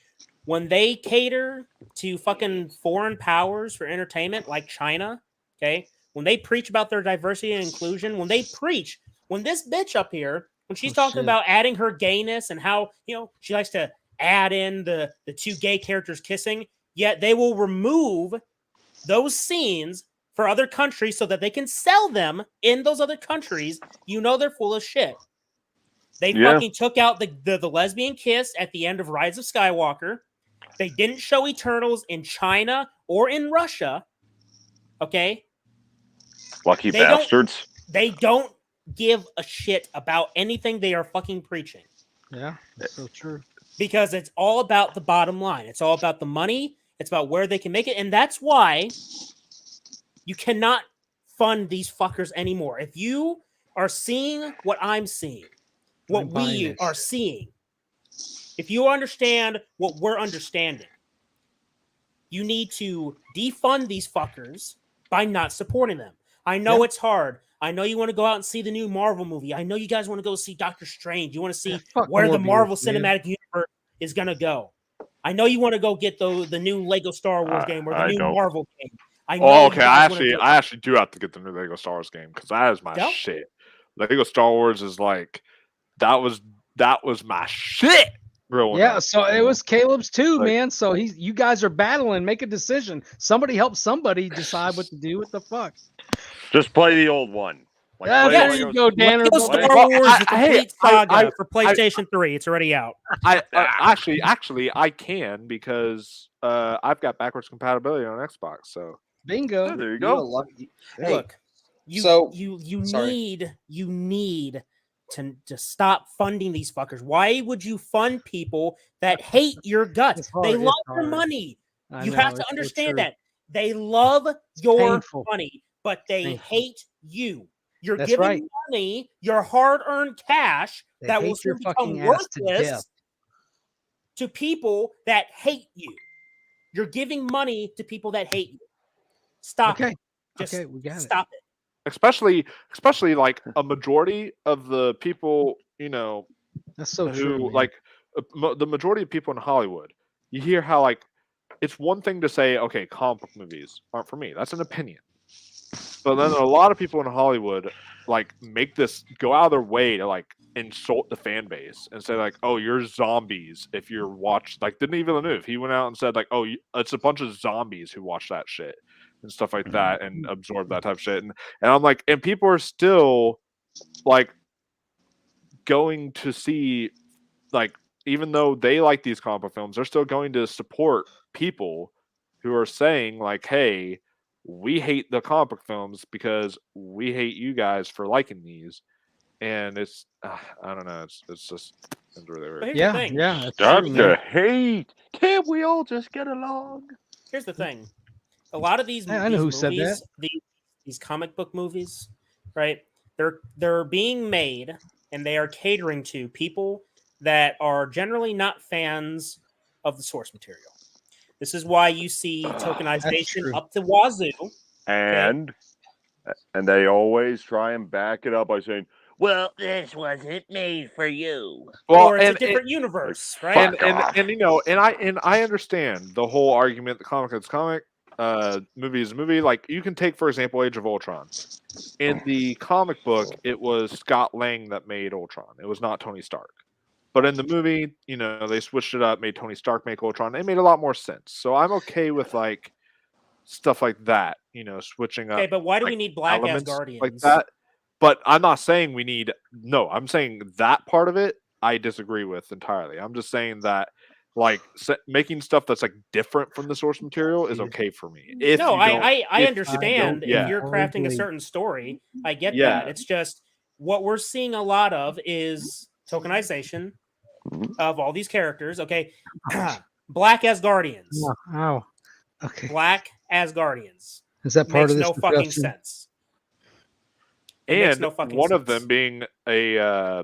When they cater to fucking foreign powers for entertainment like China, okay, when they preach about their diversity and inclusion, when this bitch up here, when she's talking about adding her gayness and how, she likes to add in the two gay characters kissing, yet they will remove those scenes for other countries so that they can sell them in those other countries. They're full of shit. They fucking took out the lesbian kiss at the end of Rise of Skywalker. They didn't show Eternals in China or in Russia. Okay? Lucky bastards. They don't give a shit about anything they are fucking preaching. Yeah, that's so true. Because it's all about the bottom line. It's all about the money. It's about where they can make it. And that's why you cannot fund these fuckers anymore. If you are seeing what I'm seeing, what we are seeing, if you understand what we're understanding, you need to defund these fuckers by not supporting them. I know it's hard. I know you want to go out and see the new Marvel movie. I know you guys want to go see Doctor Strange. You want to see where the Marvel Cinematic Universe is going to go. I know you want to go get the new Lego Star Wars game or the new Marvel game. I know. Okay, I actually do have to get the new Lego Star Wars game because that is my shit. Lego Star Wars is like that was my shit. Yeah, so it was Caleb's too, man. So you guys are battling. Make a decision. Somebody help somebody decide what to do. What the fuck? Just play the old one. There you go, Dan. Lego Star Wars: The Complete Saga for PlayStation 3. It's already out. Actually, I can because I've got backwards compatibility on Xbox. So bingo. Oh, there you go. Look, you need to stop funding these fuckers. Why would you fund people that hate your guts? They love your money. You have to understand that. They love your money, but they hate you. You're giving money, your hard-earned cash that will soon become worthless to people that hate you. You're giving money to people that hate you. Stop it. Just we got stop it. Especially like a majority of the people, that's so who true. Like the majority of people in Hollywood, you hear how like it's one thing to say, okay, comic book movies aren't for me. That's an opinion. But then a lot of people in Hollywood like go out of their way to like insult the fan base and say like, oh, you're zombies if you're like Denis Villeneuve. He went out and said like, oh, it's a bunch of zombies who watch that shit and stuff like that and absorb that type of shit. And I'm like, and people are still like going to see, like, even though they like these comic book films, they're still going to support people who are saying like, hey, we hate the comic book films because we hate you guys for liking these. And it's I don't know, it's just really weird. Yeah. Stop the hate. Can't we all just get along? Here's the thing. A lot of these, I know who said that. These comic book movies, right? They're being made and they are catering to people that are generally not fans of the source material. This is why you see tokenization up the wazoo. And they always try and back it up by saying, well, this wasn't made for you. Well, or it's a different universe, right? And I understand the whole argument. The comic is comic, movie is a movie. Like you can take, for example, Age of Ultron. In the comic book, it was Scott Lang that made Ultron. It was not Tony Stark. But in the movie, they switched it up, made Tony Stark make Ultron. It made a lot more sense. So I'm okay with like stuff like that. Switching up. Okay, but why do we need Black elements Asgardians like that? But I'm not saying we need. No, I'm saying that part of it I disagree with entirely. I'm just saying that like making stuff that's like different from the source material is okay for me. If no, you don't- I if- understand if yeah. you're crafting a certain story. I get Yeah. that. It's just what we're seeing a lot of is tokenization of all these characters. Okay, Black Asgardians. Ow. Okay. Black Asgardians. Is that part Makes of this no fucking discussion? sense. It makes And no fucking one sense. of them being a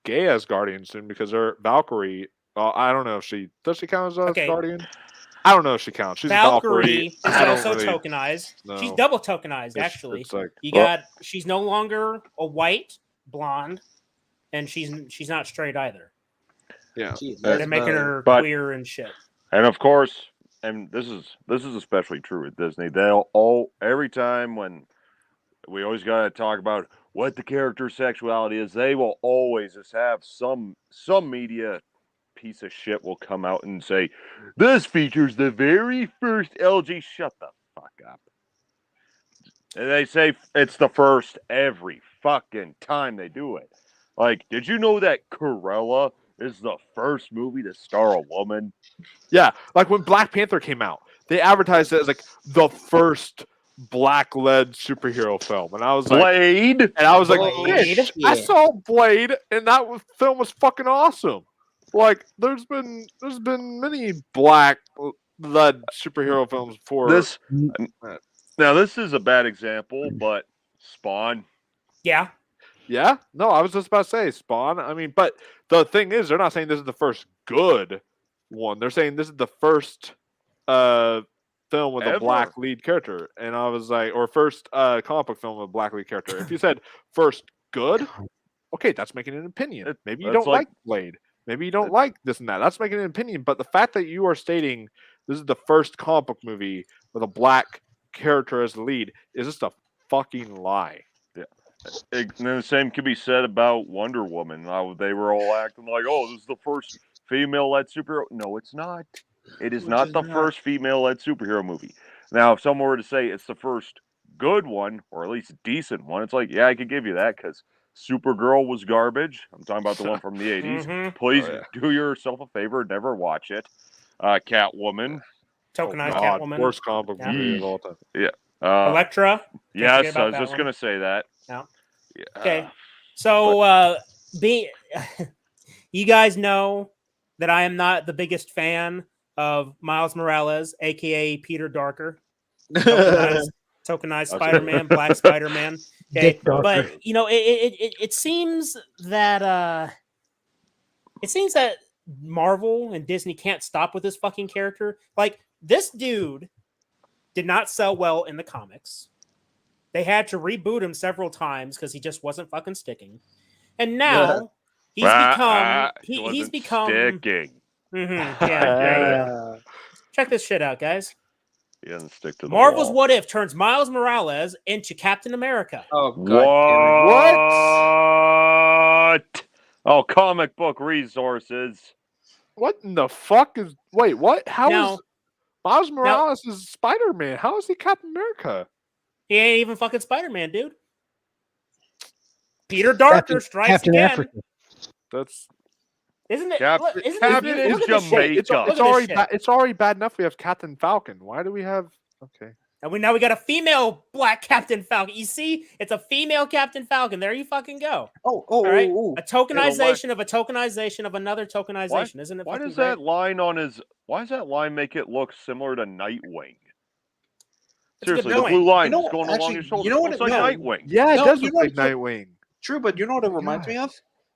gay Asgardian soon because her Valkyrie. I don't know if she does. She count as a Asgardian? I don't know if she counts. She's Valkyrie a Valkyrie. is I don't also really- tokenized. No. She's double tokenized, It's- actually. it's like- you well- got she's no longer a white blonde, and she's not straight either. Yeah, They're making her But- queer and shit. And of course, and this is especially true with Disney. They'll every time when we always got to talk about what the character's sexuality is, they will always just have some media piece of shit will come out and say this features the very first LG. Shut the fuck up. And they say it's the first every fucking time they do it. Like, did you know that Cruella is the first movie to star a woman? Yeah, like when Black Panther came out, they advertised it as like the first black-led superhero film, and I was like, Blade, and I was like, Blade. bitch, I saw Blade, and film was fucking awesome. Like, there's been many black-led superhero films before. This now this is a bad example, but Spawn. Yeah. Yeah, no, I was just about to say Spawn. I mean, but the thing is, they're not saying this is the first good one. They're saying this is the first film with a black lead character, and I was like, or first comic book film with a black lead character. If you said first good, okay, that's making an opinion. Maybe you that's don't like- like Blade. Maybe you don't like this and that. That's making an opinion. But the fact that you are stating this is the first comic book movie with a black character as the lead is just a fucking lie. Yeah. And then the same could be said about Wonder Woman. How they were all acting like, "Oh, this is the first female-led superhero." No, it's not. It is not the first female-led superhero movie. Now, if someone were to say it's the first good one, or at least decent one, it's like, yeah, I could give you that because Supergirl was garbage. I'm talking about the one from the 80s. Mhm. Please Oh, yeah. do yourself a favor, never watch it. Catwoman. Tokenized God, Catwoman. worst comic book Yeah. movie of all time. Yeah. Elektra. Can't forget Yes, I about was that just one. going to say that. No. Yeah. Okay. So you guys know that I am not the biggest fan of Miles Morales, aka Peter Darker. Tokenized Spider-Man, Black Spider-Man. Okay. Dick Darker. But you know, it seems that Marvel and Disney can't stop with this fucking character. Like, this dude did not sell well in the comics. They had to reboot him several times because he just wasn't fucking sticking. And now he's become sticking. Mhm, yeah. Check this shit out, guys. He doesn't stick to the Marvel's wall. What If turns Miles Morales into Captain America. Oh What? Oh, comic book resources. What in the fuck is? Wait, what? How is Now- Miles Morales is Spider-Man? How is he Captain America? He ain't even fucking Spider-Man, dude. Peter Darker strikes Captain again. Africa. That's Isn't it? Captain- Look, isn't Captain it? Look at this shit. Jamaica. it's Look at already this shit. it's already bad enough we have Captain Falcon. Why do we have? Okay. And now we got a female black Captain Falcon. You see, it's a female Captain Falcon. There you fucking go. Oh, All right, oh. a tokenization of a tokenization of another tokenization. Isn't it? Why fucking does great? that line on his? Why does that line make it look similar to Nightwing? That's a good Seriously, the point. blue line You know is going what, along your actually, shoulder. you know what Looks it- like no. Nightwing. Yeah, it No, does you look know like what- Nightwing. True, but you know what it reminds me of?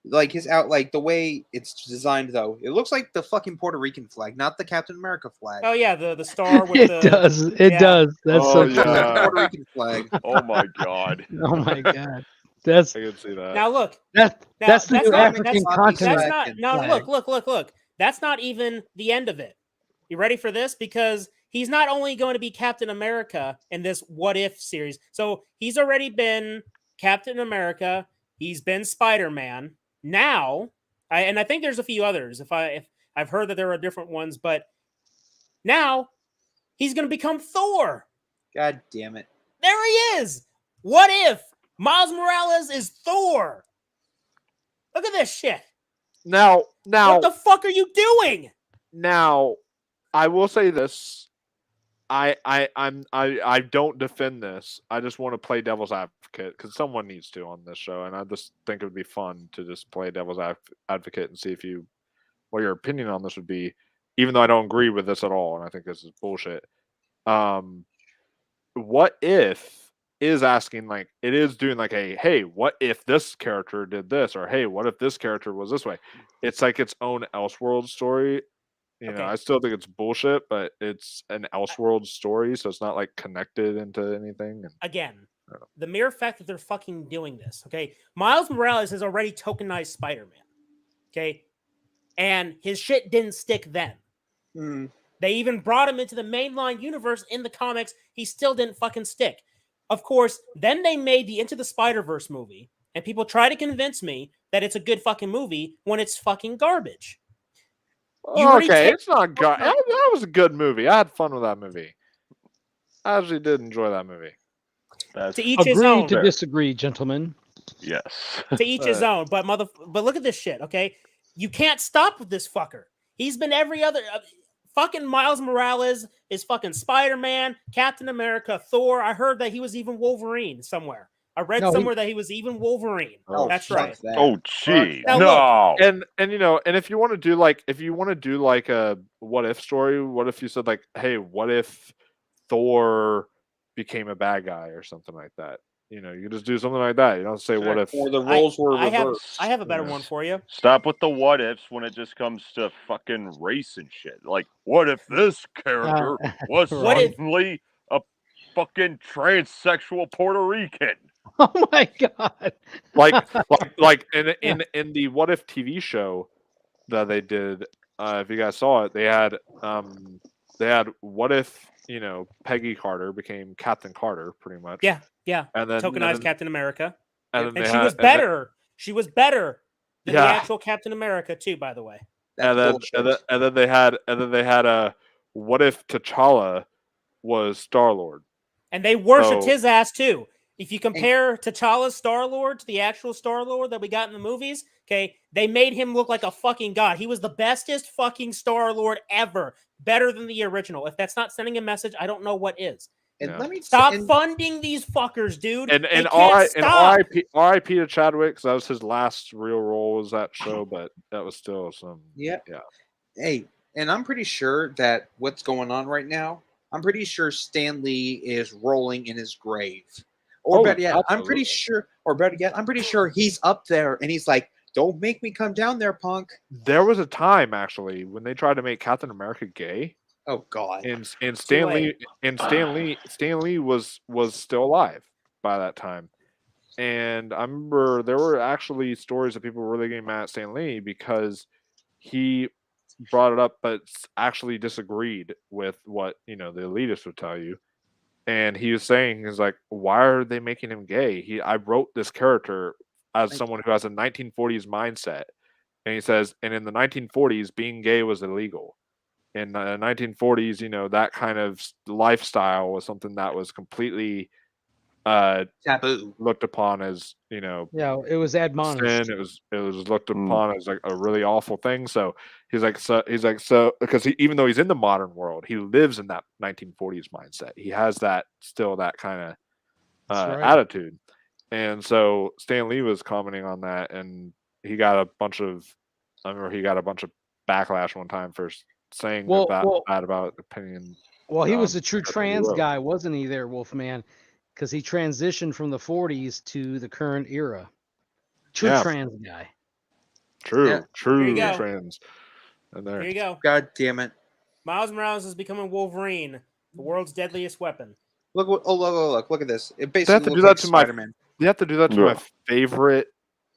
Like his out, like the way it's designed, though. It looks like the fucking Puerto Rican flag, not the Captain America flag. Oh yeah, the star with It the does. It yeah. does. That's so yeah. The Puerto Rican flag. Oh my god. Oh my god. That's I can see that. Now look, that's the new not- African that's- continent. That's not. No, flag. look. That's not even the end of it. You ready for this? Because he's not only going to be Captain America in this What If series. So he's already been Captain America. He's been Spider-Man. Now, I think there's a few others. If I've heard that there are different ones, but now he's going to become Thor. God damn it. There he is. What if Miles Morales is Thor? Look at this shit. Now, What the fuck are you doing? Now, I will say this. I don't defend this. I just want to play devil's advocate because someone needs to on this show, and I just think it would be fun to just play devil's advocate and see if what your opinion on this would be, even though I don't agree with this at all, and I think this is bullshit. What if is asking like it is doing like a hey, what if this character did this, or hey, what if this character was this way? It's like its own Elseworld story. You know, I still think it's bullshit, but it's an Elseworld story, so it's not like connected into anything. And, Again, the mere fact that they're fucking doing this, okay? Miles Morales has already tokenized Spider-Man, okay? And his shit didn't stick then. They even brought him into the mainline universe in the comics. He still didn't fucking stick. Of course, then they made the Into the Spider-Verse movie, and people try to convince me that it's a good fucking movie when it's fucking garbage. Okay, it's not good. That was a good movie. I had fun with that movie. I actually did enjoy that movie. To each his own. To disagree, gentlemen. Yes. To each his own. But look at this shit, okay? You can't stop with this fucker. He's been every other... fucking Miles Morales is fucking Spider-Man, Captain America, Thor. I heard that he was even Wolverine somewhere. I read somewhere that he was even Wolverine. That's right. Oh, gee. Now, No. And you know, and if you want to do like a what if story, what if you said like, hey, what if Thor became a bad guy or something like that? You know, you just do something like that. You don't say what if or the roles were reversed. I have a better one for you. Stop with the what ifs when it just comes to fucking race and shit. Like, what if this character was suddenly a fucking transsexual Puerto Rican? Oh my god! like in the What If TV show that they did, if you guys saw it, they had what if Peggy Carter became Captain Carter, pretty much. Yeah. And then tokenized Captain America, and she was better. She was better than the actual Captain America too, by the way. And then they had a what if T'Challa was Star-Lord, and they worshipped his ass too. If you compare T'Challa's Star-Lord to the actual Star-Lord that we got in the movies, okay, they made him look like a fucking god. He was the bestest fucking Star-Lord ever. Better than the original. If that's not sending a message, I don't know what is. And let me stop funding these fuckers, dude. And RIP to Chadwick, because that was his last real role was that show, but that was still some yeah. Hey, and I'm pretty sure that what's going on right now, I'm pretty sure Stan Lee is rolling in his grave. Or better yet, I'm pretty sure he's up there and he's like, don't make me come down there, punk. There was a time actually when they tried to make Captain America gay. Oh God! And Stan Lee was still alive by that time, and I remember there were actually stories that people were really getting mad at Stan Lee because he brought it up, but actually disagreed with what the elitists would tell you. And he was saying, he's like, why are they making him gay? I wrote this character as someone who has a 1940s mindset, and he says, and in the 1940s, being gay was illegal. In the 1940s, that kind of lifestyle was something that was completely taboo, looked upon as it was admonished. Sin. It was looked upon as like a really awful thing. So he's like because even though he's in the modern world, he lives in that 1940s mindset. He has that kind of attitude, and so Stan Lee was commenting on that, and he got a bunch of backlash one time for saying bad about opinion. Well, he was a true trans guy, wasn't he there, Wolfman? Because he transitioned from the 40s to the current era. Trans guy. True trans. And there you go. God damn it. Miles Morales is becoming Wolverine, the world's deadliest weapon. Look at this. It basically they have to do that to Spider-Man. You have to do that to my favorite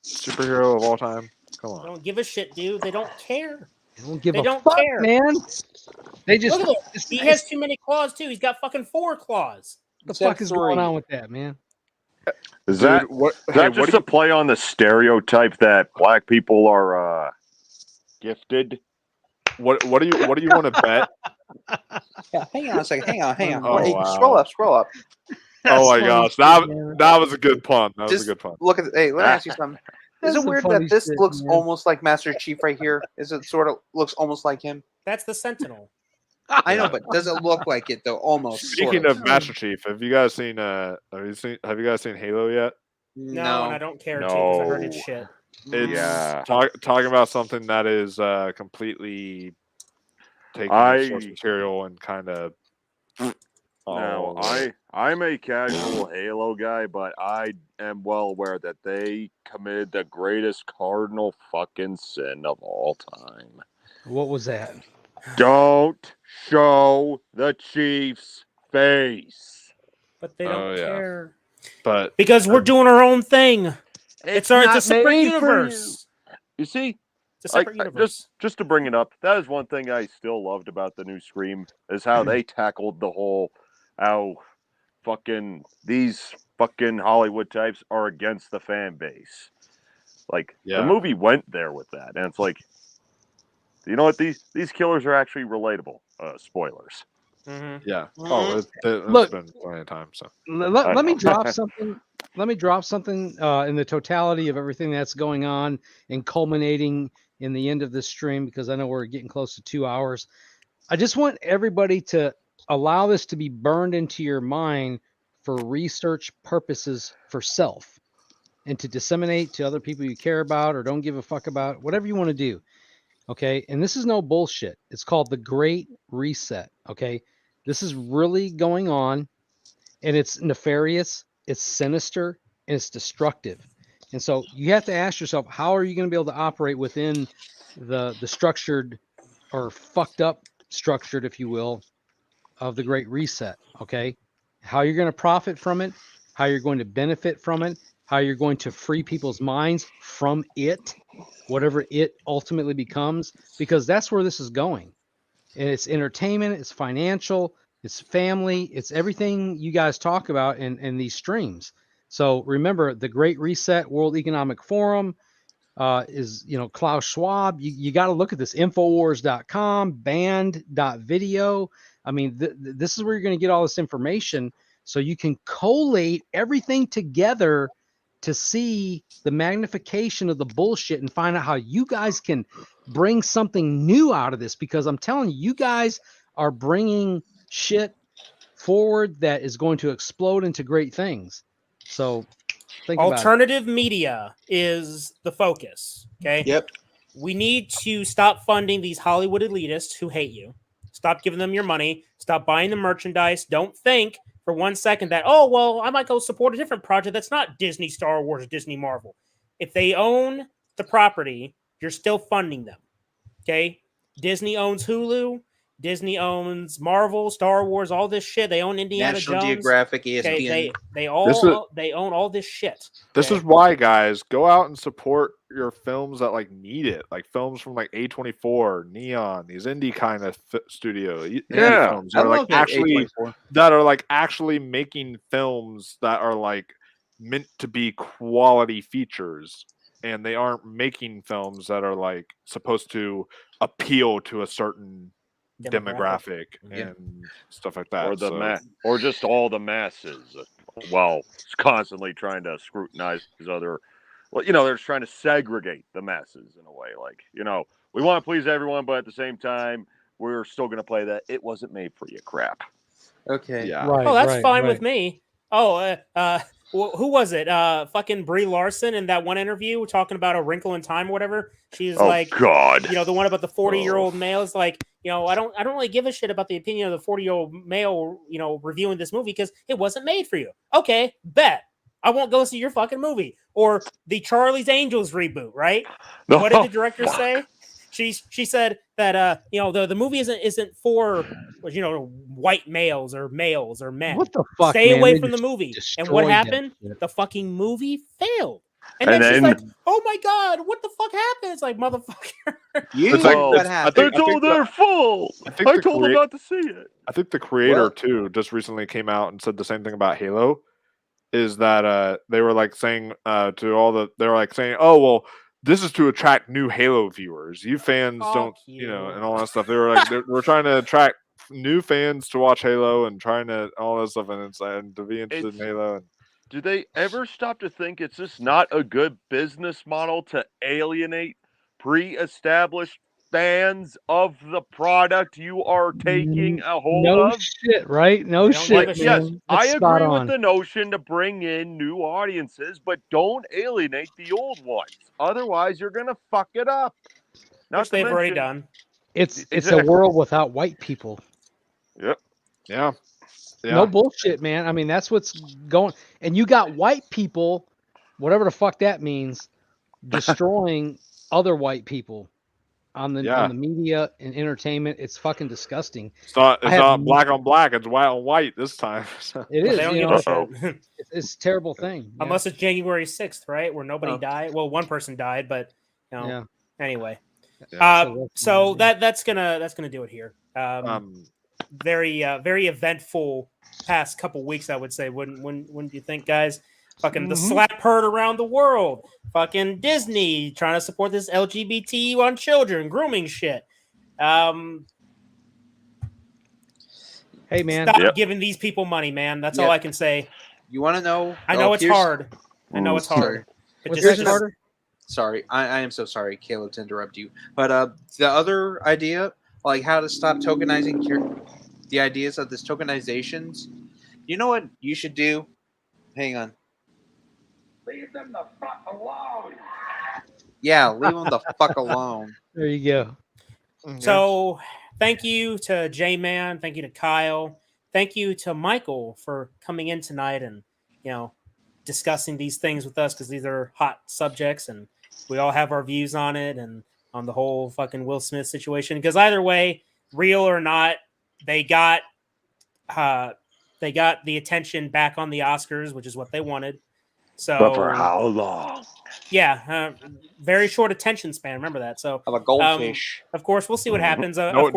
superhero of all time. Come on. They don't give a shit, dude. They don't care. They don't care, man. They just look at him. He has too many claws too. He's got fucking 4 claws. What the fuck is going on with that, man? Is that just a play on the stereotype that black people are gifted? What do you want to bet? Yeah, hang on a second. Hang on. Oh, hey, wow. Scroll up. Oh my gosh, that was a good pun. That was a good pun. Let me ask you something. Is it some weird funny that this shit, looks man. almost like Master Chief right here? Is it sort of looks almost like him? That's the Sentinel. I know, but does it look like it though? Almost. Speaking sort of Master Chief, have you guys seen Halo yet? No, and I don't care to because I heard it's shit. It's Yeah. talking about something that is completely taking the source material and kind of. Now, I'm a casual Halo guy, but I am well aware that they committed the greatest cardinal fucking sin of all time. What was that? Don't show the Chief's face. But they don't care. But because we're doing our own thing. It's a not separate made for universe. You see, It's a separate universe. just to bring it up, that is one thing I still loved about the new Scream is how they tackled the whole how fucking these fucking Hollywood types are against the fan base. Like the movie went there with that, and it's like, you know what? These killers are actually relatable. Spoilers. Mm-hmm. Yeah. Oh, it's Look, been plenty of time. So let me drop something. Let me drop something in the totality of everything that's going on and culminating in the end of this stream, because I know we're getting close to 2 hours. I just want everybody to allow this to be burned into your mind for research purposes for self and to disseminate to other people you care about or don't give a fuck about, whatever you want to do. Okay. And this is no bullshit. It's called the Great Reset. Okay. This is really going on, and it's nefarious, it's sinister, and it's destructive. And so you have to ask yourself, how are you going to be able to operate within the structured or fucked up structured, if you will, of the Great Reset? Okay. How you're going to profit from it, how you're going to benefit from it, how you're going to free people's minds from it, whatever it ultimately becomes, because that's where this is going. And it's entertainment, it's financial, it's family, it's everything you guys talk about in these streams. So remember, the Great Reset, World Economic Forum is, Klaus Schwab. You got to look at this, Infowars.com, band.video. I mean, this is where you're going to get all this information so you can collate everything together to see the magnification of the bullshit and find out how you guys can bring something new out of this, because I'm telling you, you guys are bringing shit forward that is going to explode into great things. So think about it. Alternative media is the focus. Okay. Yep. We need to stop funding these Hollywood elitists who hate you. Stop giving them your money. Stop buying the merchandise. Don't think for 1 second that, oh, well, I might go support a different project that's not Disney, Star Wars, or Disney, Marvel. If they own the property, you're still funding them. Okay? Disney owns Hulu. Disney owns Marvel, Star Wars, all this shit. They own Indiana National Jones. Geographic, ESPN. Okay, they own all this shit. This is why, guys, go out and support your films that need it, like films from A24, Neon, these indie kind of studio. Yeah, films that are actually making films that are meant to be quality features, and they aren't making films that are supposed to appeal to a certain demographic and stuff like that, or just all the masses. Well, it's constantly trying to scrutinize other. Well, they're just trying to segregate the masses in a way. We want to please everyone, but at the same time, we're still going to play that it wasn't made for you crap. Okay. Yeah. Right, that's fine with me. Who was it? Fucking Brie Larson in that one interview talking about A Wrinkle in Time or whatever. She's God. The one about the 40-year-old male is I don't really give a shit about the opinion of the 40-year-old male, reviewing this movie because it wasn't made for you. Okay, bet. I won't go see your fucking movie. Or the Charlie's Angels reboot, right? No. What did the director say? She said that the movie isn't for white males or men. What the fuck? Stay man? away They from the just movie. And destroyed what that happened? shit. The fucking movie failed. And And then she's then- like, "Oh my god, what the fuck happened?" It's like, motherfucker. What happened? It's their fault. I told them not to see it. I think the creator too just recently came out and said the same thing about Halo. Is that they were saying to all the oh well, this is to attract new Halo viewers. You fans don't and all that stuff. They were we're trying to attract new fans to watch Halo and trying to all that stuff and to be interested in Halo. And do they ever stop to think it's just not a good business model to alienate pre-established fans of the product you are taking a hold No of? shit, right? No shit, Like, man. yes, I That's spot agree with on. the notion to bring in new audiences, but don't alienate the old ones. Otherwise, you're gonna fuck it up. Which they've already done. It's Exactly. a world without white people. Yep. Yeah. No bullshit, man. I mean, that's what's going. And you got white people, whatever the fuck that means, destroying other white people on the media and entertainment. It's fucking disgusting. It's not black on black. It's white on white this time. It is. They don't You give know, a shit. it's a terrible thing. Yeah. Unless it's January 6th, right? Where nobody died. Well, one person died, but you know. Yeah. Anyway. Yeah. So that's gonna do it here. Very eventful past couple weeks, I would say. Wouldn't you think, guys? Fucking the slap heard around the world. Fucking Disney trying to support this LGBT on children grooming shit. Hey man, stop giving these people money, man. That's all I can say. You want to know? I know it's hard. I know it's hard. Here's harder. Sorry, I am so sorry, Caleb, to interrupt you. But the other idea, like how to stop tokenizing the ideas of this tokenizations, you know what you should do? Hang on. Leave them the fuck alone. Yeah, leave them the fuck alone. There you go. So thank you to J-Man. Thank you to Kyle. Thank you to Michael for coming in tonight and, you know, discussing these things with us, because these are hot subjects and we all have our views on it and on the whole fucking Will Smith situation. Because either way, real or not, they got the attention back on the Oscars, which is what they wanted. So, but for how long? Yeah, very short attention span. Remember that. So, of a goldfish. Of course, we'll see what happens. No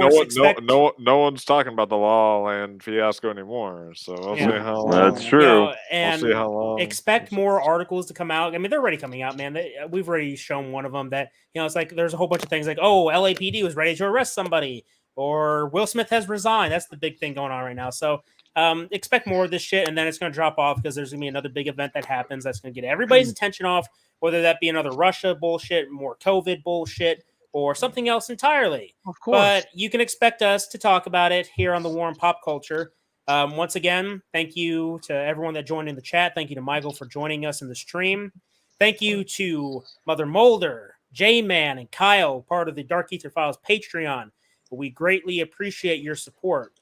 one's talking about the La La Land fiasco anymore. So we'll see how long. That's true. You know, and we'll see how long. Expect more articles to come out. I mean, they're already coming out, man. We've already shown one of them that, you know, it's like there's a whole bunch of things like, oh, LAPD was ready to arrest somebody, or Will Smith has resigned. That's the big thing going on right now. So expect more of this shit, and then it's going to drop off because there's going to be another big event that happens that's going to get everybody's attention off, whether that be another Russia bullshit, more COVID bullshit, or something else entirely. Of course. But you can expect us to talk about it here on the War on Pop Culture. Once again, thank you to everyone that joined in the chat. Thank you to Michael for joining us in the stream. Thank you to Mother Mulder, J-Man, and Kyle, part of the Dark Aether Files Patreon. We greatly appreciate your support.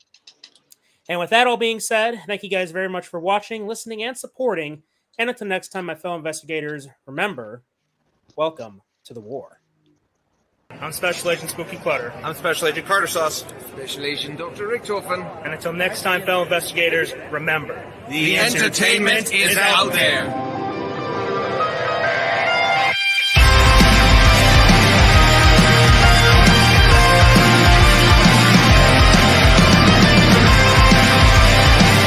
And with that all being said, thank you guys very much for watching, listening, and supporting. And until next time, my fellow investigators, remember, welcome to the war. I'm Special Agent Spooky Clutter. I'm Special Agent Carter Sauce. Special Agent Dr. Richtofen. And until next time, fellow investigators, remember, the entertainment is out there.